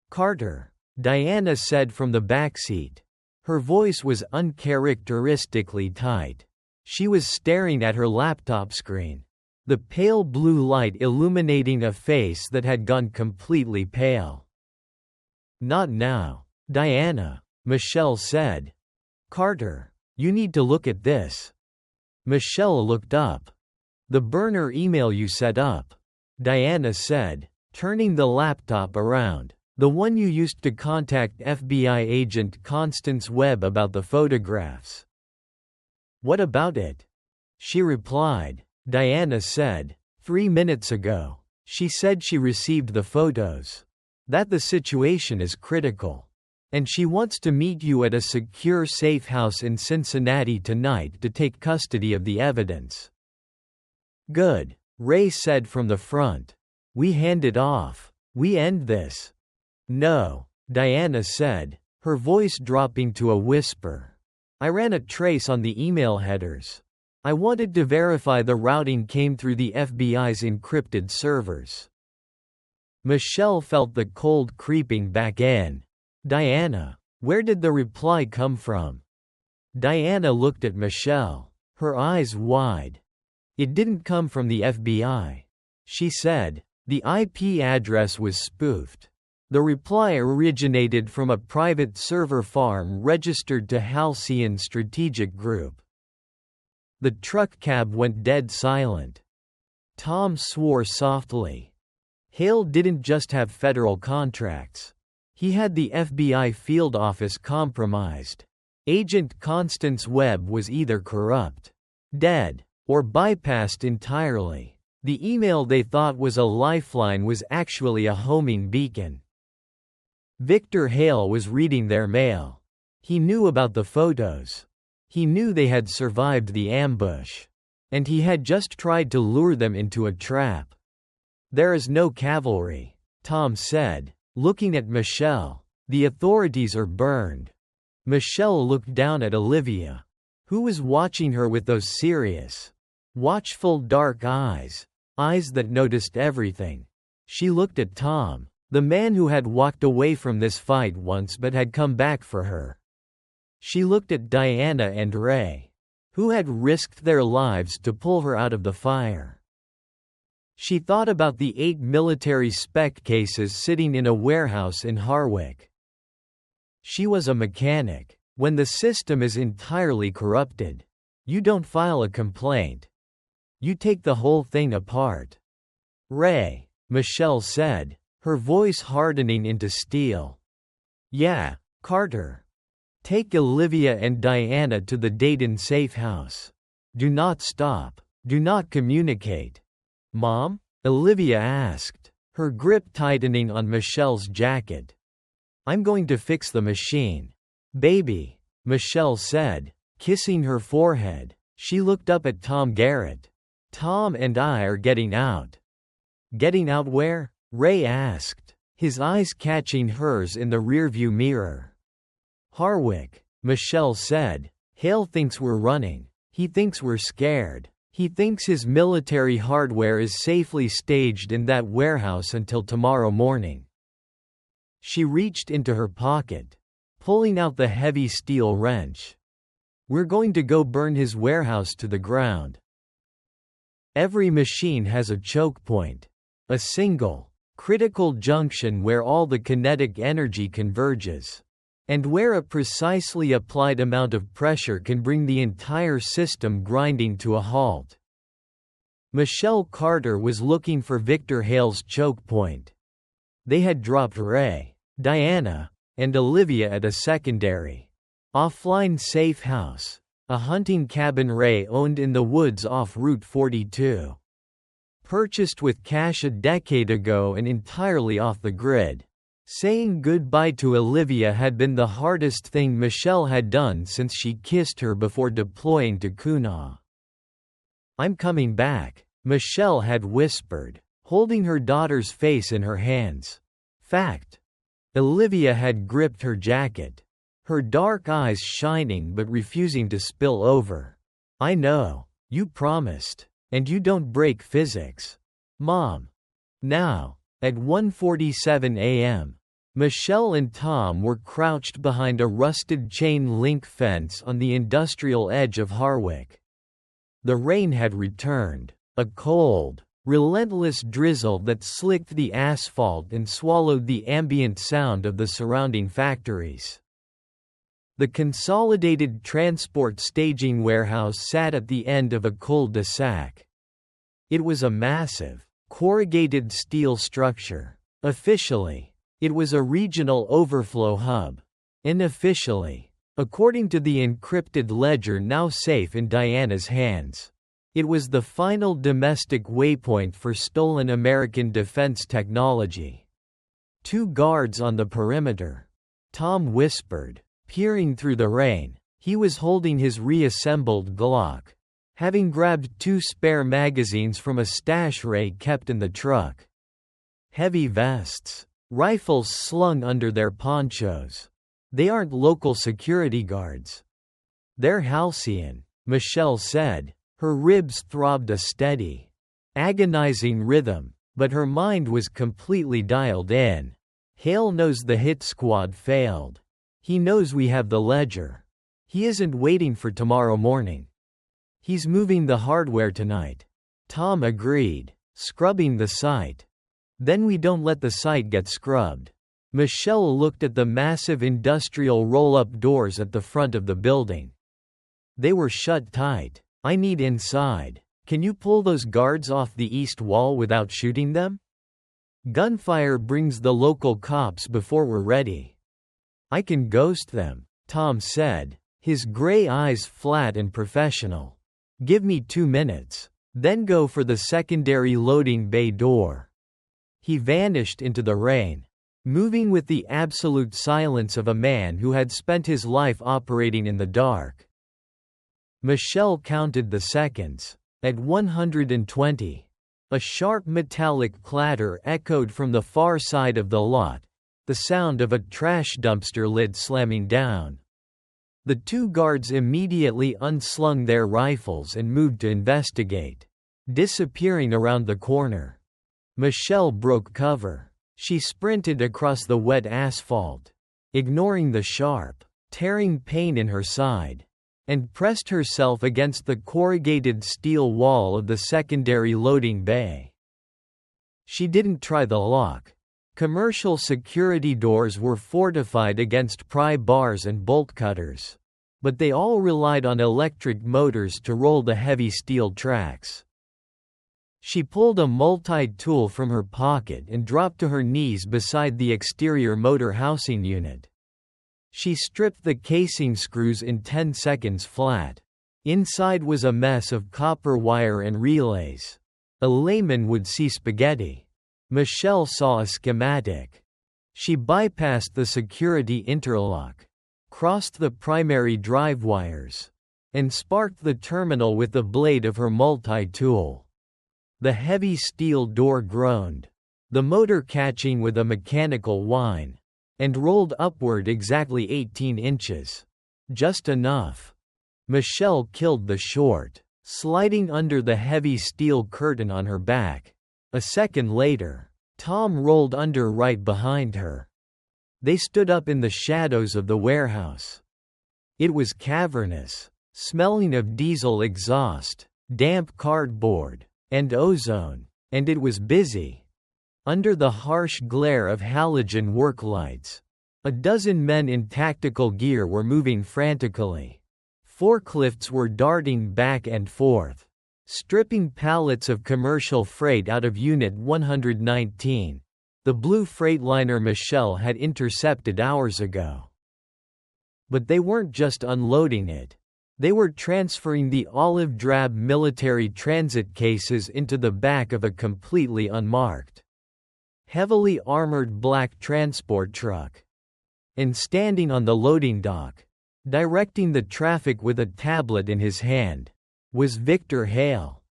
[SPEAKER 1] "Carter," Diana said from the backseat. Her voice was uncharacteristically tight. She was staring at her laptop screen, the pale blue light illuminating a face that had gone completely pale. "Not now, Diana," Michelle said. "Carter, you need to look at this." Michelle looked up. "The burner email you set up," Diana said, turning the laptop around. "The one you used to contact FBI agent Constance Webb about the photographs." "What about it?" She replied. Diana said, 3 minutes ago. She said she received the photos. That the situation is critical. And she wants to meet you at a secure safe house in Cincinnati tonight to take custody of the evidence." "Good," Ray said from the front. "We hand it off. We end this." "No," Diana said, her voice dropping to a whisper. "I ran a trace on the email headers. I wanted to verify the routing came through the FBI's encrypted servers." Michelle felt the cold creeping back in. "Diana, where did the reply come from?" Diana looked at Michelle, her eyes wide. "It didn't come from the FBI," she said. "The IP address was spoofed. The reply originated from a private server farm registered to Halcyon Strategic Group." The truck cab went dead silent. Tom swore softly. Hale didn't just have federal contracts. He had the FBI field office compromised. Agent Constance Webb was either corrupt, dead, or bypassed entirely. The email they thought was a lifeline was actually a homing beacon. Victor Hale was reading their mail. He knew about the photos. He knew they had survived the ambush. And he had just tried to lure them into a trap. "There is no cavalry," Tom said, looking at Michelle. "The authorities are burned." Michelle looked down at Olivia, who was watching her with those serious, watchful dark eyes, eyes that noticed everything. She looked at Tom, the man who had walked away from this fight once but had come back for her. She looked at Diana and Ray, who had risked their lives to pull her out of the fire. She thought about the 8 military spec cases sitting in a warehouse in Harwick. She was a mechanic. When the system is entirely corrupted, you don't file a complaint. You take the whole thing apart. "Ray," Michelle said, her voice hardening into steel. "Yeah, Carter. Take Olivia and Diana to the Dayton safe house. Do not stop. Do not communicate." "Mom?" Olivia asked. her grip tightening on Michelle's jacket. "I'm going to fix the machine. Baby," Michelle said, kissing her forehead. She looked up at Tom Garrett. "Tom and I are getting out." "Getting out where?" Ray asked, his eyes catching hers in the rearview mirror. "Harwick," Michelle said. "Hale thinks we're running. He thinks we're scared. He thinks his military hardware is safely staged in that warehouse until tomorrow morning." She reached into her pocket, pulling out the heavy steel wrench. "We're going to go burn his warehouse to the ground." Every machine has a choke point, a single, critical junction where all the kinetic energy converges, and where a precisely applied amount of pressure can bring the entire system grinding to a halt. Michelle Carter was looking for Victor Hale's choke point. They had dropped Ray, Diana, and Olivia at a secondary, offline safe house, a hunting cabin Ray owned in the woods off Route 42. Purchased with cash a decade ago and entirely off the grid. Saying goodbye to Olivia had been the hardest thing Michelle had done since she kissed her before deploying to Kuna. "I'm coming back," Michelle had whispered, holding her daughter's face in her hands. Fact. Olivia had gripped her jacket, her dark eyes shining but refusing to spill over. "I know. You promised. And you don't break physics. Mom." Now, at 1:47 a.m., Michelle and Tom were crouched behind a rusted chain-link fence on the industrial edge of Harwick. The rain had returned, a cold, relentless drizzle that slicked the asphalt and swallowed the ambient sound of the surrounding factories. The Consolidated Transport Staging Warehouse sat at the end of a cul-de-sac. It was a massive, corrugated steel structure. Officially, it was a regional overflow hub. Unofficially, according to the encrypted ledger now safe in Diana's hands, it was the final domestic waypoint for stolen American defense technology. "Two guards on the perimeter," Tom whispered, peering through the rain. He was holding his reassembled Glock, having grabbed 2 spare magazines from a stash Ray kept in the truck. Heavy vests, rifles slung under their ponchos. "They aren't local security guards. They're Halcyon," Michelle said. Her ribs throbbed a steady, agonizing rhythm, but her mind was completely dialed in. "Hale knows the hit squad failed. He knows we have the ledger. He isn't waiting for tomorrow morning. He's moving the hardware tonight." Tom agreed, scrubbing the site. "Then we don't let the site get scrubbed." Michelle looked at the massive industrial roll-up doors at the front of the building. They were shut tight. "I need inside. Can you pull those guards off the east wall without shooting them? Gunfire brings the local cops before we're ready." "I can ghost them," Tom said, his gray eyes flat and professional. "Give me 2 minutes. Then go for the secondary loading bay door." He vanished into the rain, moving with the absolute silence of a man who had spent his life operating in the dark. Michelle counted the seconds. At 120, a sharp metallic clatter echoed from the far side of the lot, the sound of a trash dumpster lid slamming down. The 2 guards immediately unslung their rifles and moved to investigate, disappearing around the corner. Michelle broke cover. She sprinted across the wet asphalt, ignoring the sharp, tearing pain in her side, and pressed herself against the corrugated steel wall of the secondary loading bay. She didn't try the lock. Commercial security doors were fortified against pry bars and bolt cutters, but they all relied on electric motors to roll the heavy steel tracks. She pulled a multi-tool from her pocket and dropped to her knees beside the exterior motor housing unit. She stripped the casing screws in 10 seconds flat. Inside was a mess of copper wire and relays. A layman would see spaghetti. Michelle saw a schematic. She bypassed the security interlock, crossed the primary drive wires, and sparked the terminal with the blade of her multi-tool. The heavy steel door groaned, the motor catching with a mechanical whine, and rolled upward exactly 18 inches. Just enough. Michelle killed the short, sliding under the heavy steel curtain on her back. A second later, Tom rolled under right behind her. They stood up in the shadows of the warehouse. It was cavernous, smelling of diesel exhaust, damp cardboard, and ozone, and it was busy. Under the harsh glare of halogen work lights, a dozen men in tactical gear were moving frantically. Forklifts were darting back and forth, stripping pallets of commercial freight out of Unit 119, the blue freightliner Michelle had intercepted hours ago. But they weren't just unloading it. They were transferring the olive-drab military transit cases into the back of a completely unmarked, heavily armored black transport truck. And standing on the loading dock, directing the traffic with a tablet in his hand, was Victor Hale.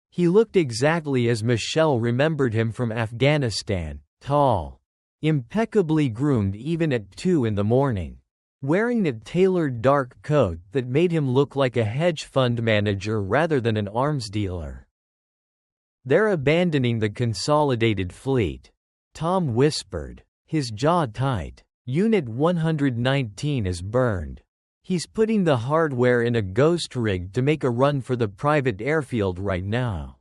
[SPEAKER 1] He looked exactly as Michelle remembered him from Afghanistan, tall, impeccably groomed even at 2 in the morning, wearing a tailored dark coat that made him look like a hedge fund manager rather than an arms dealer. "They're abandoning the consolidated fleet," Tom whispered, his jaw tight. "Unit 119 is burned. He's putting the hardware in a ghost rig to make a run for the private airfield right now.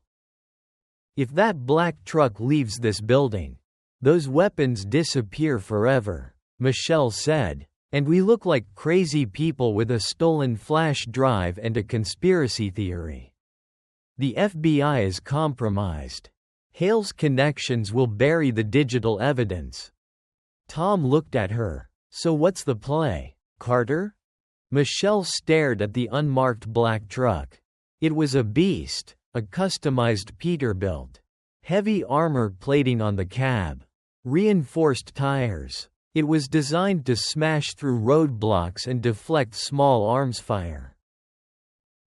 [SPEAKER 1] If that black truck leaves this building, those weapons disappear forever," Michelle said, "and we look like crazy people with a stolen flash drive and a conspiracy theory. The FBI is compromised. Hale's connections will bury the digital evidence." Tom looked at her. "So what's the play, Carter?" Michelle stared at the unmarked black truck. It was a beast, a customized Peterbilt. Heavy armor plating on the cab. Reinforced tires. It was designed to smash through roadblocks and deflect small arms fire.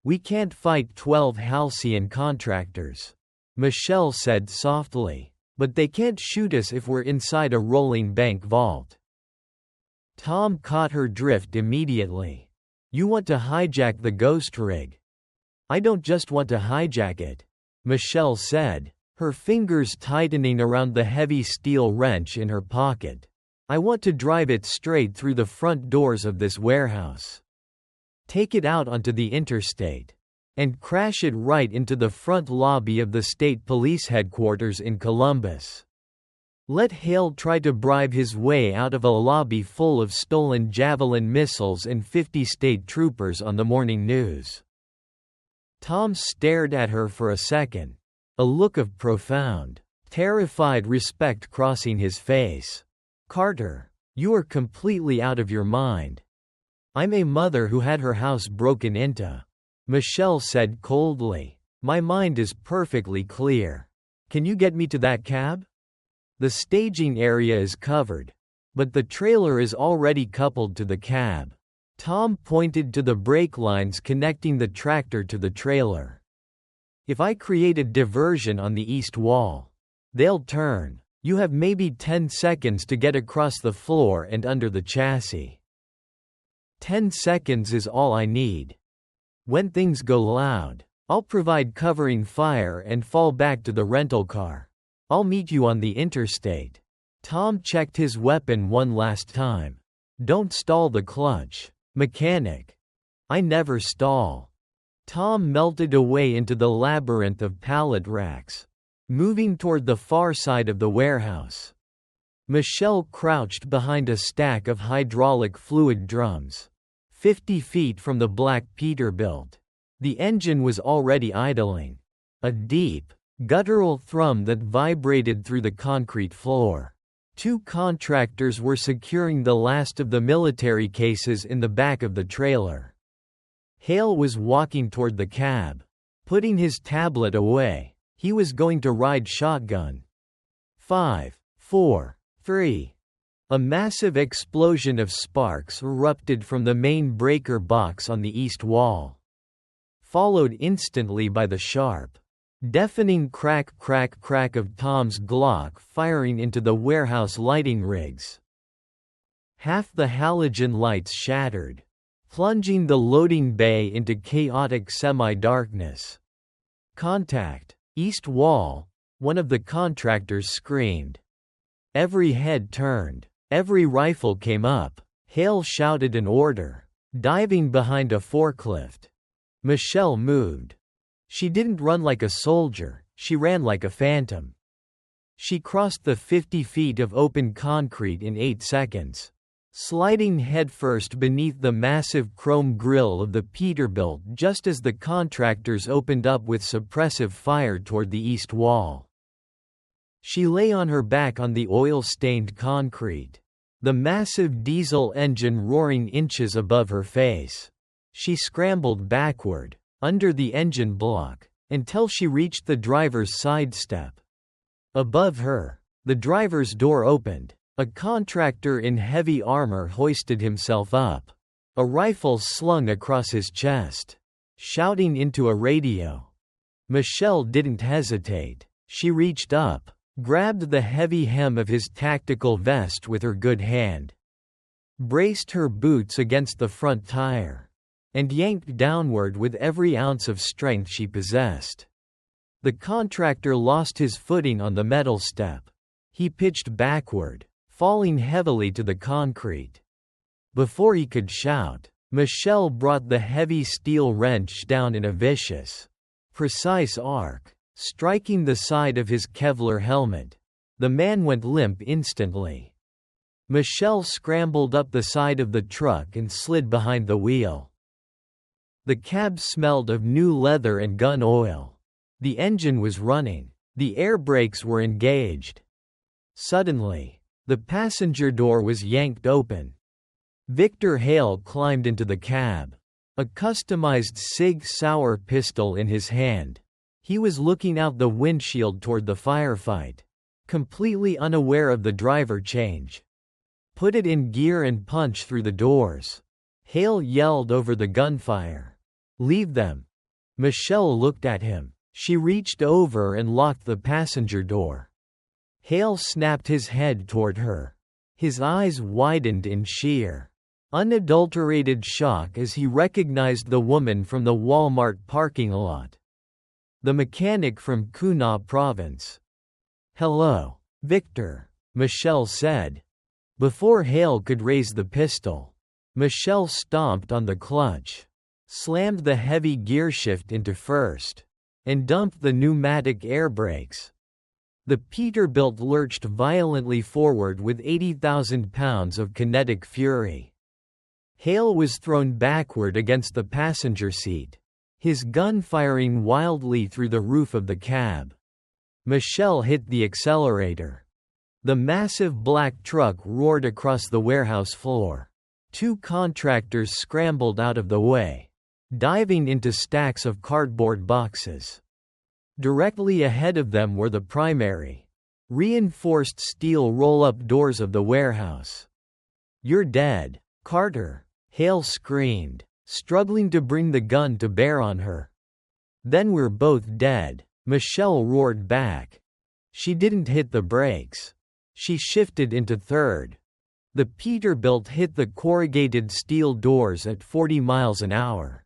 [SPEAKER 1] "We can't fight 12 Halcyon contractors," Michelle said softly, "but they can't shoot us if we're inside a rolling bank vault." Tom caught her drift immediately. "You want to hijack the ghost rig?" "I don't just want to hijack it," Michelle said, her fingers tightening around the heavy steel wrench in her pocket. "I want to drive it straight through the front doors of this warehouse. Take it out onto the interstate. And crash it right into the front lobby of the state police headquarters in Columbus. Let Hale try to bribe his way out of a lobby full of stolen Javelin missiles and 50 state troopers on the morning news." Tom stared at her for a second, a look of profound, terrified respect crossing his face. "Carter, you are completely out of your mind. I'm a mother who had her house broken into," Michelle said coldly. "My mind is perfectly clear. Can you get me to that cab? The staging area is covered, but the trailer is already coupled to the cab." Tom pointed to the brake lines connecting the tractor to the trailer. "If I create a diversion on the east wall, they'll turn. You have maybe 10 seconds to get across the floor and under the chassis. 10 seconds is all I need. When things go loud, I'll provide covering fire and fall back to the rental car. I'll meet you on the interstate." Tom checked his weapon one last time. "Don't stall the clutch, mechanic." "I never stall." Tom melted away into the labyrinth of pallet racks, moving toward the far side of the warehouse. Michelle crouched behind a stack of hydraulic fluid drums, 50 feet from the black Peterbilt. The engine was already idling. A deep, guttural thrum that vibrated through the concrete floor. 2 contractors were securing the last of the military cases in the back of the trailer. Hale was walking toward the cab, putting his tablet away. He was going to ride shotgun. 5, 4, 3. A massive explosion of sparks erupted from the main breaker box on the east wall, followed instantly by the sharp, deafening crack crack crack of Tom's Glock firing into the warehouse lighting rigs. Half the halogen lights shattered, plunging the loading bay into chaotic semi-darkness. "Contact! East wall!" one of the contractors screamed. Every head turned. Every rifle came up. Hale shouted an order, diving behind a forklift. Michelle moved. She didn't run like a soldier, she ran like a phantom. She crossed the 50 feet of open concrete in 8 seconds, sliding headfirst beneath the massive chrome grille of the Peterbilt just as the contractors opened up with suppressive fire toward the east wall. She lay on her back on the oil-stained concrete, the massive diesel engine roaring inches above her face. She scrambled backward, under the engine block, until she reached the driver's side step. Above her, the driver's door opened. A contractor in heavy armor hoisted himself up, a rifle slung across his chest, shouting into a radio. Michelle didn't hesitate. She reached up, grabbed the heavy hem of his tactical vest with her good hand, braced her boots against the front tire, and yanked downward with every ounce of strength she possessed. The contractor lost his footing on the metal step. He pitched backward, falling heavily to the concrete. Before he could shout, Michelle brought the heavy steel wrench down in a vicious, precise arc, striking the side of his Kevlar helmet. The man went limp instantly. Michelle scrambled up the side of the truck and slid behind the wheel. The cab smelled of new leather and gun oil. The engine was running. The air brakes were engaged. Suddenly, the passenger door was yanked open. Victor Hale climbed into the cab, a customized Sig Sauer pistol in his hand. He was looking out the windshield toward the firefight, completely unaware of the driver change. "Put it in gear and punch through the doors," Hale yelled over the gunfire. "Leave them." Michelle looked at him. She reached over and locked the passenger door. Hale snapped his head toward her. His eyes widened in sheer, unadulterated shock as he recognized the woman from the Walmart parking lot. The mechanic from Kuna Province. "Hello, Victor," Michelle said. Before Hale could raise the pistol, Michelle stomped on the clutch, slammed the heavy gearshift into first, and dumped the pneumatic air brakes. The Peterbilt lurched violently forward with 80,000 pounds of kinetic fury. Hale was thrown backward against the passenger seat, his gun firing wildly through the roof of the cab. Michelle hit the accelerator. The massive black truck roared across the warehouse floor. 2 contractors scrambled out of the way, diving into stacks of cardboard boxes. Directly ahead of them were the primary, reinforced steel roll-up doors of the warehouse. "You're dead, Carter," Hale screamed, struggling to bring the gun to bear on her. "Then we're both dead," Michelle roared back. She didn't hit the brakes. She shifted into third. The Peterbilt hit the corrugated steel doors at 40 miles an hour.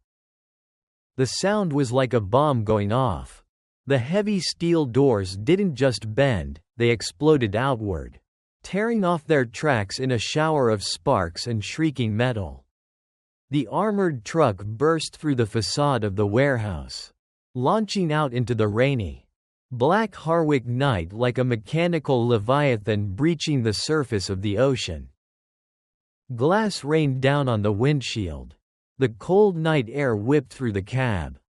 [SPEAKER 1] The sound was like a bomb going off. The heavy steel doors didn't just bend, they exploded outward, tearing off their tracks in a shower of sparks and shrieking metal. The armored truck burst through the facade of the warehouse, launching out into the rainy, black Harwick night like a mechanical leviathan breaching the surface of the ocean. Glass rained down on the windshield. The cold night air whipped through the cab.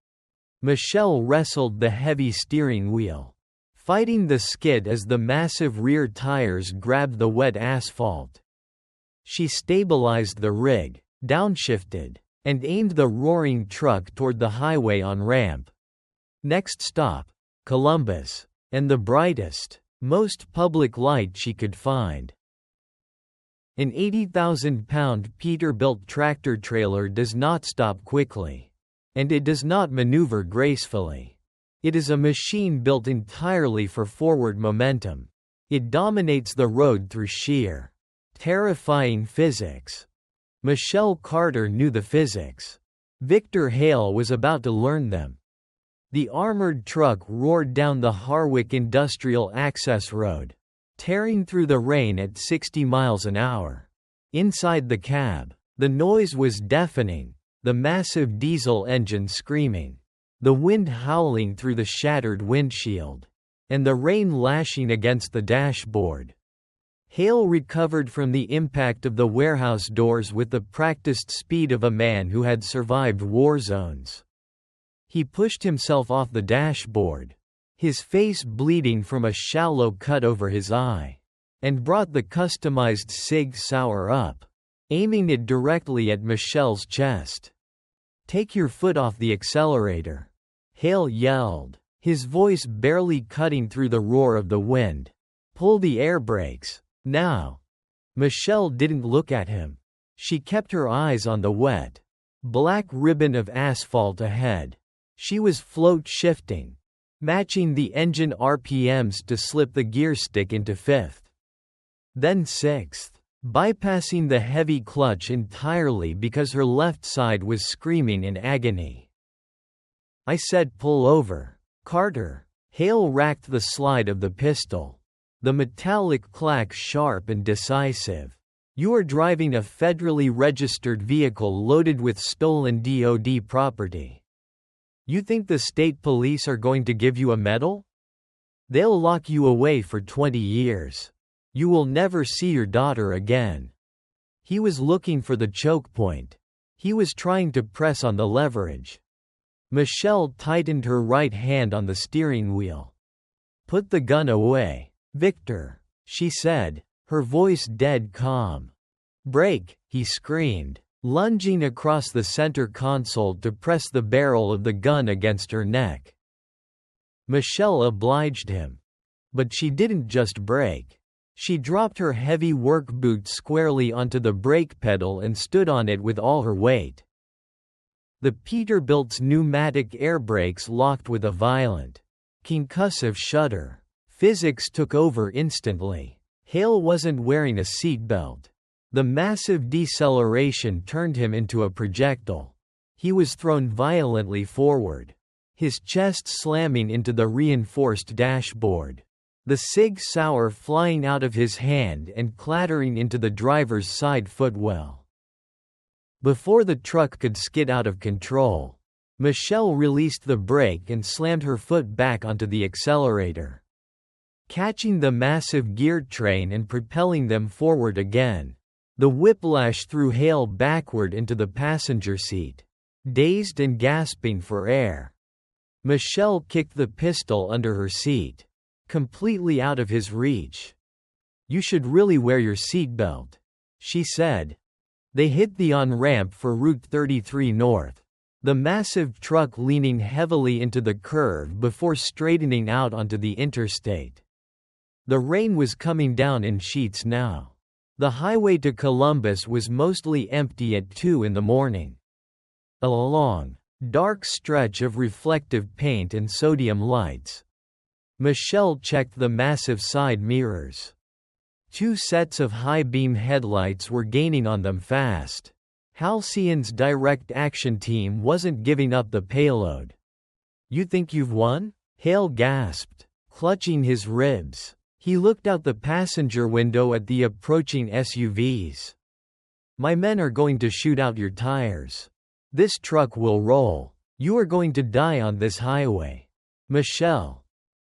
[SPEAKER 1] Michelle wrestled the heavy steering wheel, fighting the skid as the massive rear tires grabbed the wet asphalt. She stabilized the rig, downshifted, and aimed the roaring truck toward the highway on ramp. Next stop, Columbus, and the brightest, most public light she could find. An 80,000-pound Peterbilt tractor-trailer does not stop quickly. And it does not maneuver gracefully. It is a machine built entirely for forward momentum. It dominates the road through sheer, terrifying physics. Michelle Carter knew the physics. Victor Hale was about to learn them. The armored truck roared down the Harwick Industrial Access Road, tearing through the rain at 60 miles an hour. Inside the cab, the noise was deafening, the massive diesel engine screaming, the wind howling through the shattered windshield, and the rain lashing against the dashboard. Hale recovered from the impact of the warehouse doors with the practiced speed of a man who had survived war zones. He pushed himself off the dashboard, his face bleeding from a shallow cut over his eye, and brought the customized Sig Sauer up, aiming it directly at Michelle's chest. "Take your foot off the accelerator," Hale yelled, his voice barely cutting through the roar of the wind. "Pull the air brakes, now." Michelle didn't look at him. She kept her eyes on the wet, black ribbon of asphalt ahead. She was float shifting, matching the engine RPMs to slip the gear stick into fifth, then sixth, bypassing the heavy clutch entirely because her left side was screaming in agony. "I said pull over, Carter." Hale racked the slide of the pistol, the metallic clack sharp and decisive. "You are driving a federally registered vehicle loaded with stolen DoD property. You think the state police are going to give you a medal? They'll lock you away for 20 years. You will never see your daughter again." He was looking for the choke point. He was trying to press on the leverage. Michelle tightened her right hand on the steering wheel. "Put the gun away, Victor," she said, her voice dead calm. "Brake," he screamed, lunging across the center console to press the barrel of the gun against her neck. Michelle obliged him. But she didn't just brake. She dropped her heavy work boot squarely onto the brake pedal and stood on it with all her weight. The Peterbilt's pneumatic air brakes locked with a violent, concussive shudder. Physics took over instantly. Hale wasn't wearing a seatbelt. The massive deceleration turned him into a projectile. He was thrown violently forward, his chest slamming into the reinforced dashboard. The Sig Sauer flying out of his hand and clattering into the driver's side footwell. Before the truck could skid out of control, Michelle released the brake and slammed her foot back onto the accelerator, catching the massive gear train and propelling them forward again. The whiplash threw Hale backward into the passenger seat, dazed and gasping for air. Michelle kicked the pistol under her seat, completely out of his reach. "You should really wear your seatbelt," she said. They hit the on-ramp for Route 33 North, the massive truck leaning heavily into the curve before straightening out onto the interstate. The rain was coming down in sheets now. The highway to Columbus was mostly empty at 2 in the morning. A long, dark stretch of reflective paint and sodium lights. Michelle checked the massive side mirrors. 2 sets of high-beam headlights were gaining on them fast. Halcyon's direct action team wasn't giving up the payload. "You think you've won?" Hale gasped, clutching his ribs. He looked out the passenger window at the approaching SUVs. "My men are going to shoot out your tires. This truck will roll. You are going to die on this highway." "Michelle."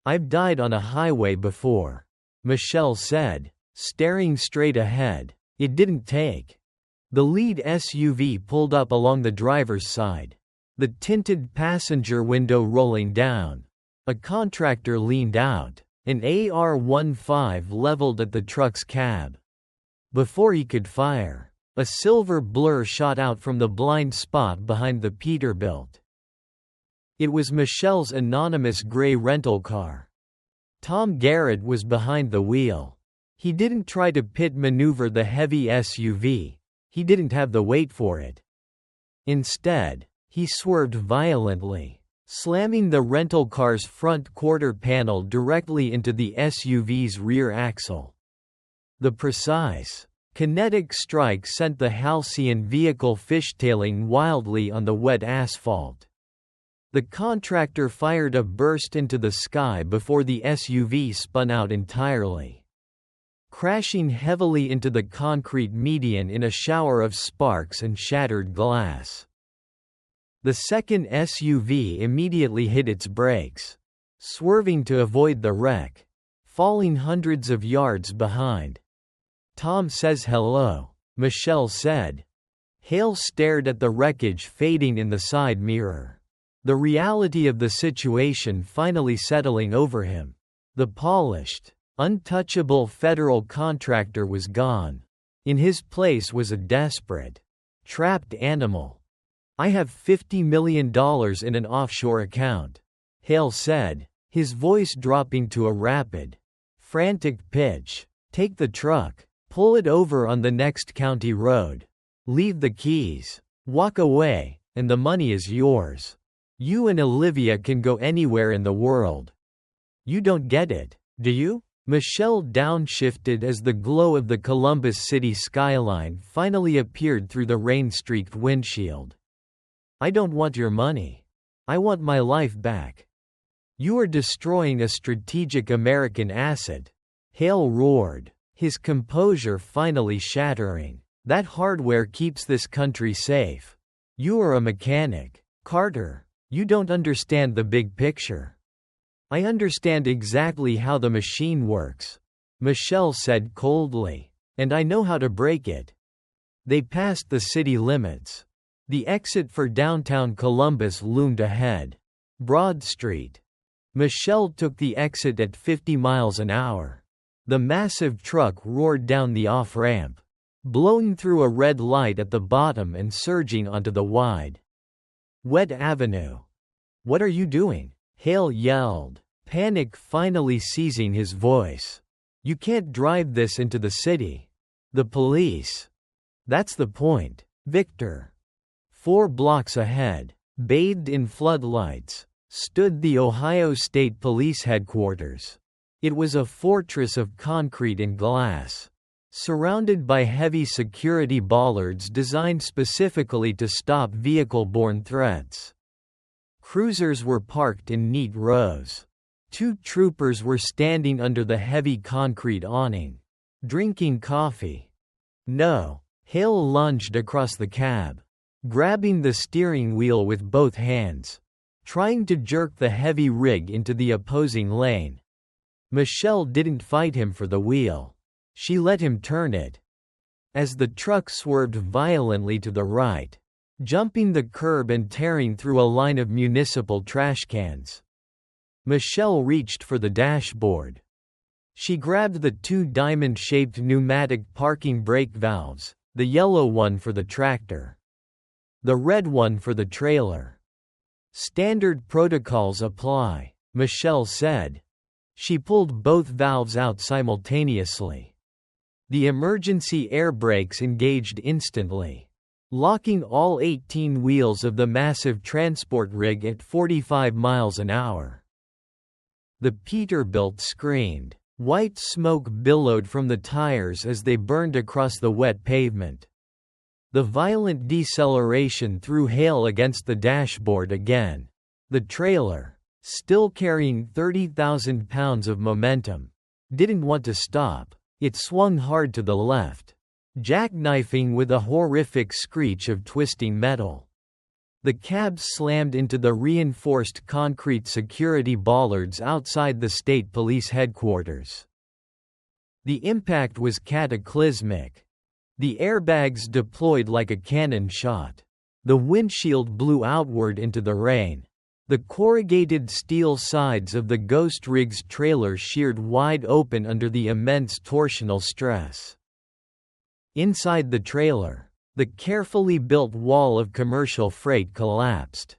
[SPEAKER 1] "I've died on a highway before," Michelle said, staring straight ahead. It didn't take. The lead SUV pulled up along the driver's side, the tinted passenger window rolling down. A contractor leaned out, an AR-15 leveled at the truck's cab. Before he could fire, a silver blur shot out from the blind spot behind the Peterbilt. It was Michelle's anonymous gray rental car. Tom Garrett was behind the wheel. He didn't try to pit maneuver the heavy SUV. He didn't have the weight for it. Instead, he swerved violently, slamming the rental car's front quarter panel directly into the SUV's rear axle. The precise, kinetic strike sent the halcyon vehicle fishtailing wildly on the wet asphalt. The contractor fired a burst into the sky before the SUV spun out entirely, crashing heavily into the concrete median in a shower of sparks and shattered glass. The second SUV immediately hit its brakes, swerving to avoid the wreck, falling hundreds of yards behind. "Tom says hello," Michelle said. Hale stared at the wreckage fading in the side mirror, the reality of the situation finally settling over him. The polished, untouchable federal contractor was gone. In his place was a desperate, trapped animal. "I have $50 million in an offshore account," Hale said, his voice dropping to a rapid, frantic pitch. "Take the truck. Pull it over on the next county road. Leave the keys. Walk away, and the money is yours. You and Olivia can go anywhere in the world." "You don't get it, do you?" Michelle downshifted as the glow of the Columbus City skyline finally appeared through the rain-streaked windshield. "I don't want your money. I want my life back. You are destroying a strategic American asset," Hale roared, his composure finally shattering. "That hardware keeps this country safe. You are a mechanic, Carter. You don't understand the big picture." "I understand exactly how the machine works," Michelle said coldly, "and I know how to break it." They passed the city limits. The exit for downtown Columbus loomed ahead. Broad Street. Michelle took the exit at 50 miles an hour. The massive truck roared down the off-ramp, blowing through a red light at the bottom and surging onto the wide, wet avenue. "What are you doing?" Hale yelled, panic finally seizing his voice. "You can't drive this into the city. The police." "That's the point, Victor." 4 blocks ahead, bathed in floodlights, stood the Ohio State Police headquarters. It was a fortress of concrete and glass, surrounded by heavy security bollards designed specifically to stop vehicle-borne threats. Cruisers were parked in neat rows. 2 troopers were standing under the heavy concrete awning, drinking coffee. "No." Hale lunged across the cab, grabbing the steering wheel with both hands, trying to jerk the heavy rig into the opposing lane. Michelle didn't fight him for the wheel. She let him turn it. As the truck swerved violently to the right, jumping the curb and tearing through a line of municipal trash cans, Michelle reached for the dashboard. She grabbed the 2 diamond-shaped pneumatic parking brake valves, the yellow one for the tractor, the red one for the trailer. "Standard protocols apply," Michelle said. She pulled both valves out simultaneously. The emergency air brakes engaged instantly, locking all 18 wheels of the massive transport rig at 45 miles an hour. The Peterbilt screamed. White smoke billowed from the tires as they burned across the wet pavement. The violent deceleration threw Hale against the dashboard again. The trailer, still carrying 30,000 pounds of momentum, didn't want to stop. It swung hard to the left, jackknifing with a horrific screech of twisting metal. The cab slammed into the reinforced concrete security bollards outside the state police headquarters. The impact was cataclysmic. The airbags deployed like a cannon shot. The windshield blew outward into the rain. The corrugated steel sides of the ghost rig's trailer sheared wide open under the immense torsional stress. Inside the trailer, the carefully built wall of commercial freight collapsed.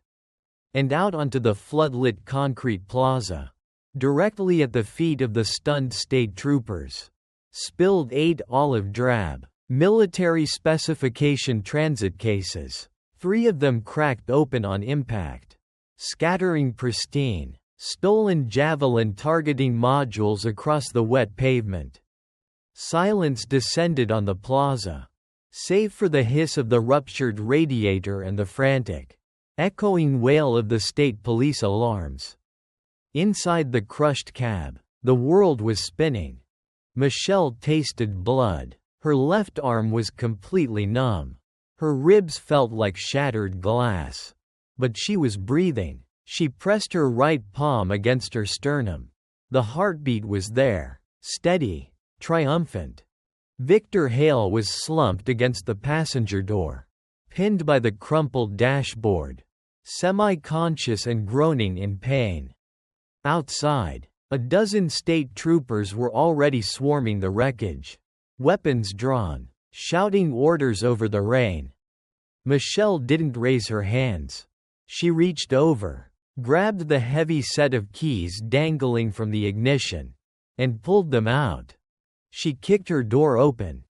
[SPEAKER 1] And out onto the floodlit concrete plaza, directly at the feet of the stunned state troopers. Spilled 8 olive drab, military specification transit cases. 3 of them cracked open on impact, scattering pristine, stolen javelin targeting modules across the wet pavement. Silence descended on the plaza, save for the hiss of the ruptured radiator and the frantic, echoing wail of the state police alarms. Inside the crushed cab, the world was spinning. Michelle tasted blood. Her left arm was completely numb. Her ribs felt like shattered glass. But she was breathing. She pressed her right palm against her sternum. The heartbeat was there, steady, triumphant. Victor Hale was slumped against the passenger door, pinned by the crumpled dashboard, semi-conscious and groaning in pain. Outside, a dozen state troopers were already swarming the wreckage, weapons drawn, shouting orders over the rain. Michelle didn't raise her hands. She reached over, grabbed the heavy set of keys dangling from the ignition, and pulled them out. She kicked her door open.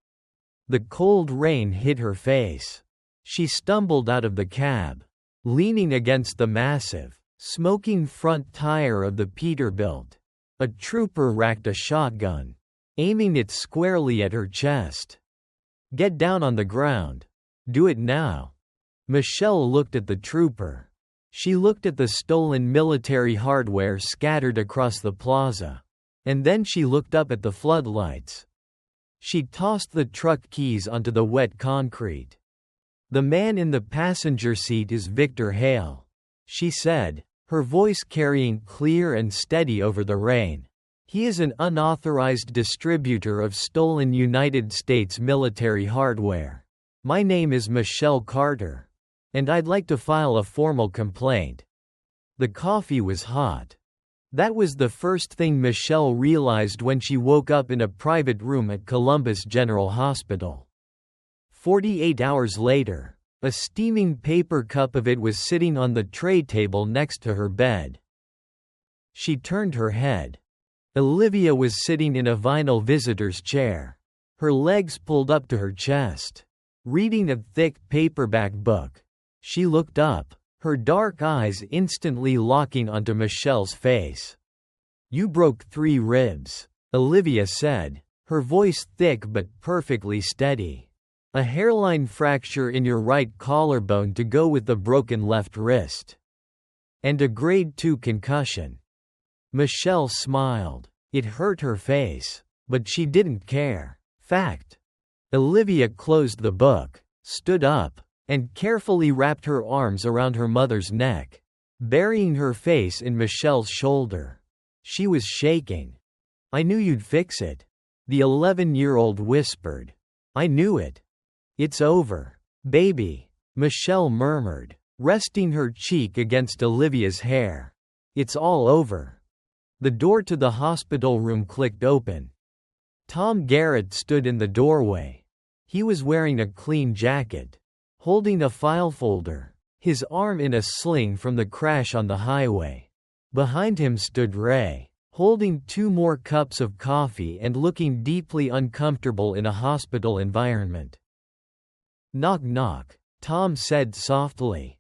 [SPEAKER 1] The cold rain hit her face. She stumbled out of the cab, leaning against the massive, smoking front tire of the Peterbilt. A trooper racked a shotgun, aiming it squarely at her chest. "Get down on the ground. Do it now." Michelle looked at the trooper. She looked at the stolen military hardware scattered across the plaza. And then she looked up at the floodlights. She tossed the truck keys onto the wet concrete. "The man in the passenger seat is Victor Hale," she said, her voice carrying clear and steady over the rain. "He is an unauthorized distributor of stolen United States military hardware. My name is Michelle Carter, and I'd like to file a formal complaint." The coffee was hot. That was the first thing Michelle realized when she woke up in a private room at Columbus General Hospital. 48 hours later, a steaming paper cup of it was sitting on the tray table next to her bed. She turned her head. Olivia was sitting in a vinyl visitor's chair, her legs pulled up to her chest, reading a thick paperback book. She looked up, her dark eyes instantly locking onto Michelle's face. "You broke 3 ribs," Olivia said, her voice thick but perfectly steady. "A hairline fracture in your right collarbone to go with the broken left wrist. And a grade 2 concussion." Michelle smiled. It hurt her face, but she didn't care. "Fact." Olivia closed the book, stood up, and carefully wrapped her arms around her mother's neck, burying her face in Michelle's shoulder. She was shaking. "I knew you'd fix it," the 11-year-old whispered. "I knew it." "It's over, baby," Michelle murmured, resting her cheek against Olivia's hair. "It's all over." The door to the hospital room clicked open. Tom Garrett stood in the doorway. He was wearing a clean jacket, holding a file folder, his arm in a sling from the crash on the highway. Behind him stood Ray, holding 2 more cups of coffee and looking deeply uncomfortable in a hospital environment. "Knock knock," Tom said softly.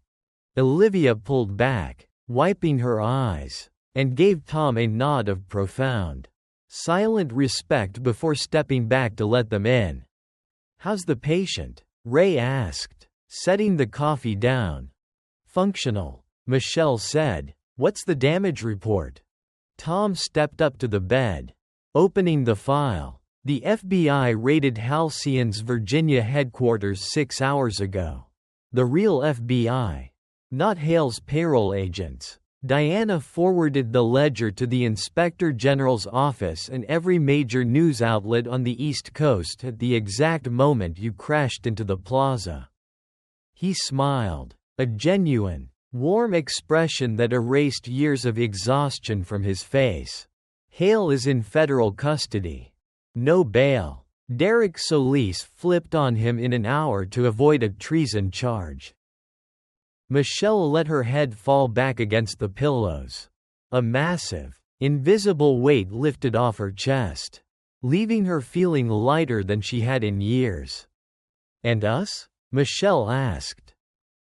[SPEAKER 1] Olivia pulled back, wiping her eyes, and gave Tom a nod of profound, silent respect before stepping back to let them in. "How's the patient?" Ray asked, setting the coffee down. "Functional," Michelle said. "What's the damage report?" Tom stepped up to the bed, opening the file. "The FBI raided Halcyon's Virginia headquarters 6 hours ago. The real FBI. Not Hale's payroll agents." Diana forwarded the ledger to the Inspector General's office and every major news outlet on the East Coast at the exact moment you crashed into the plaza. He smiled, a genuine, warm expression that erased years of exhaustion from his face. "Hale is in federal custody. No bail. Derek Solis flipped on him in an hour to avoid a treason charge." Michelle let her head fall back against the pillows. A massive, Invisible weight lifted off her chest, leaving her feeling lighter than she had in years. "And us?" Michelle asked.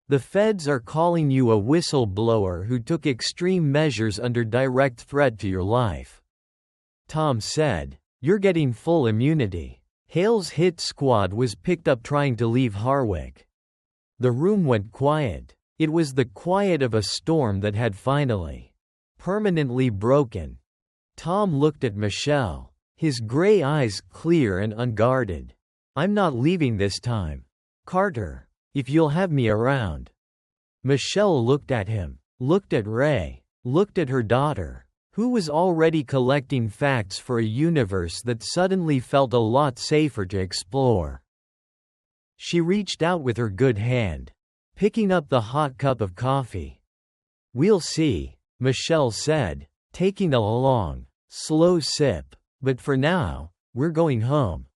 [SPEAKER 1] "The feds are calling you a whistleblower who took extreme measures under direct threat to your life," Tom said. "You're getting full immunity." Hale's hit squad was picked up trying to leave Harwick. The room went quiet. It was the quiet of a storm that had finally, permanently broken. Tom looked at Michelle, his gray eyes clear and unguarded. "I'm not leaving this time, Carter, if you'll have me around." Michelle looked at him, looked at Ray, looked at her daughter, who was already collecting facts for a universe that suddenly felt a lot safer to explore. She reached out with her good hand, picking up the hot cup of coffee. "We'll see," Michelle said, taking a long, slow sip. "But for now, we're going home."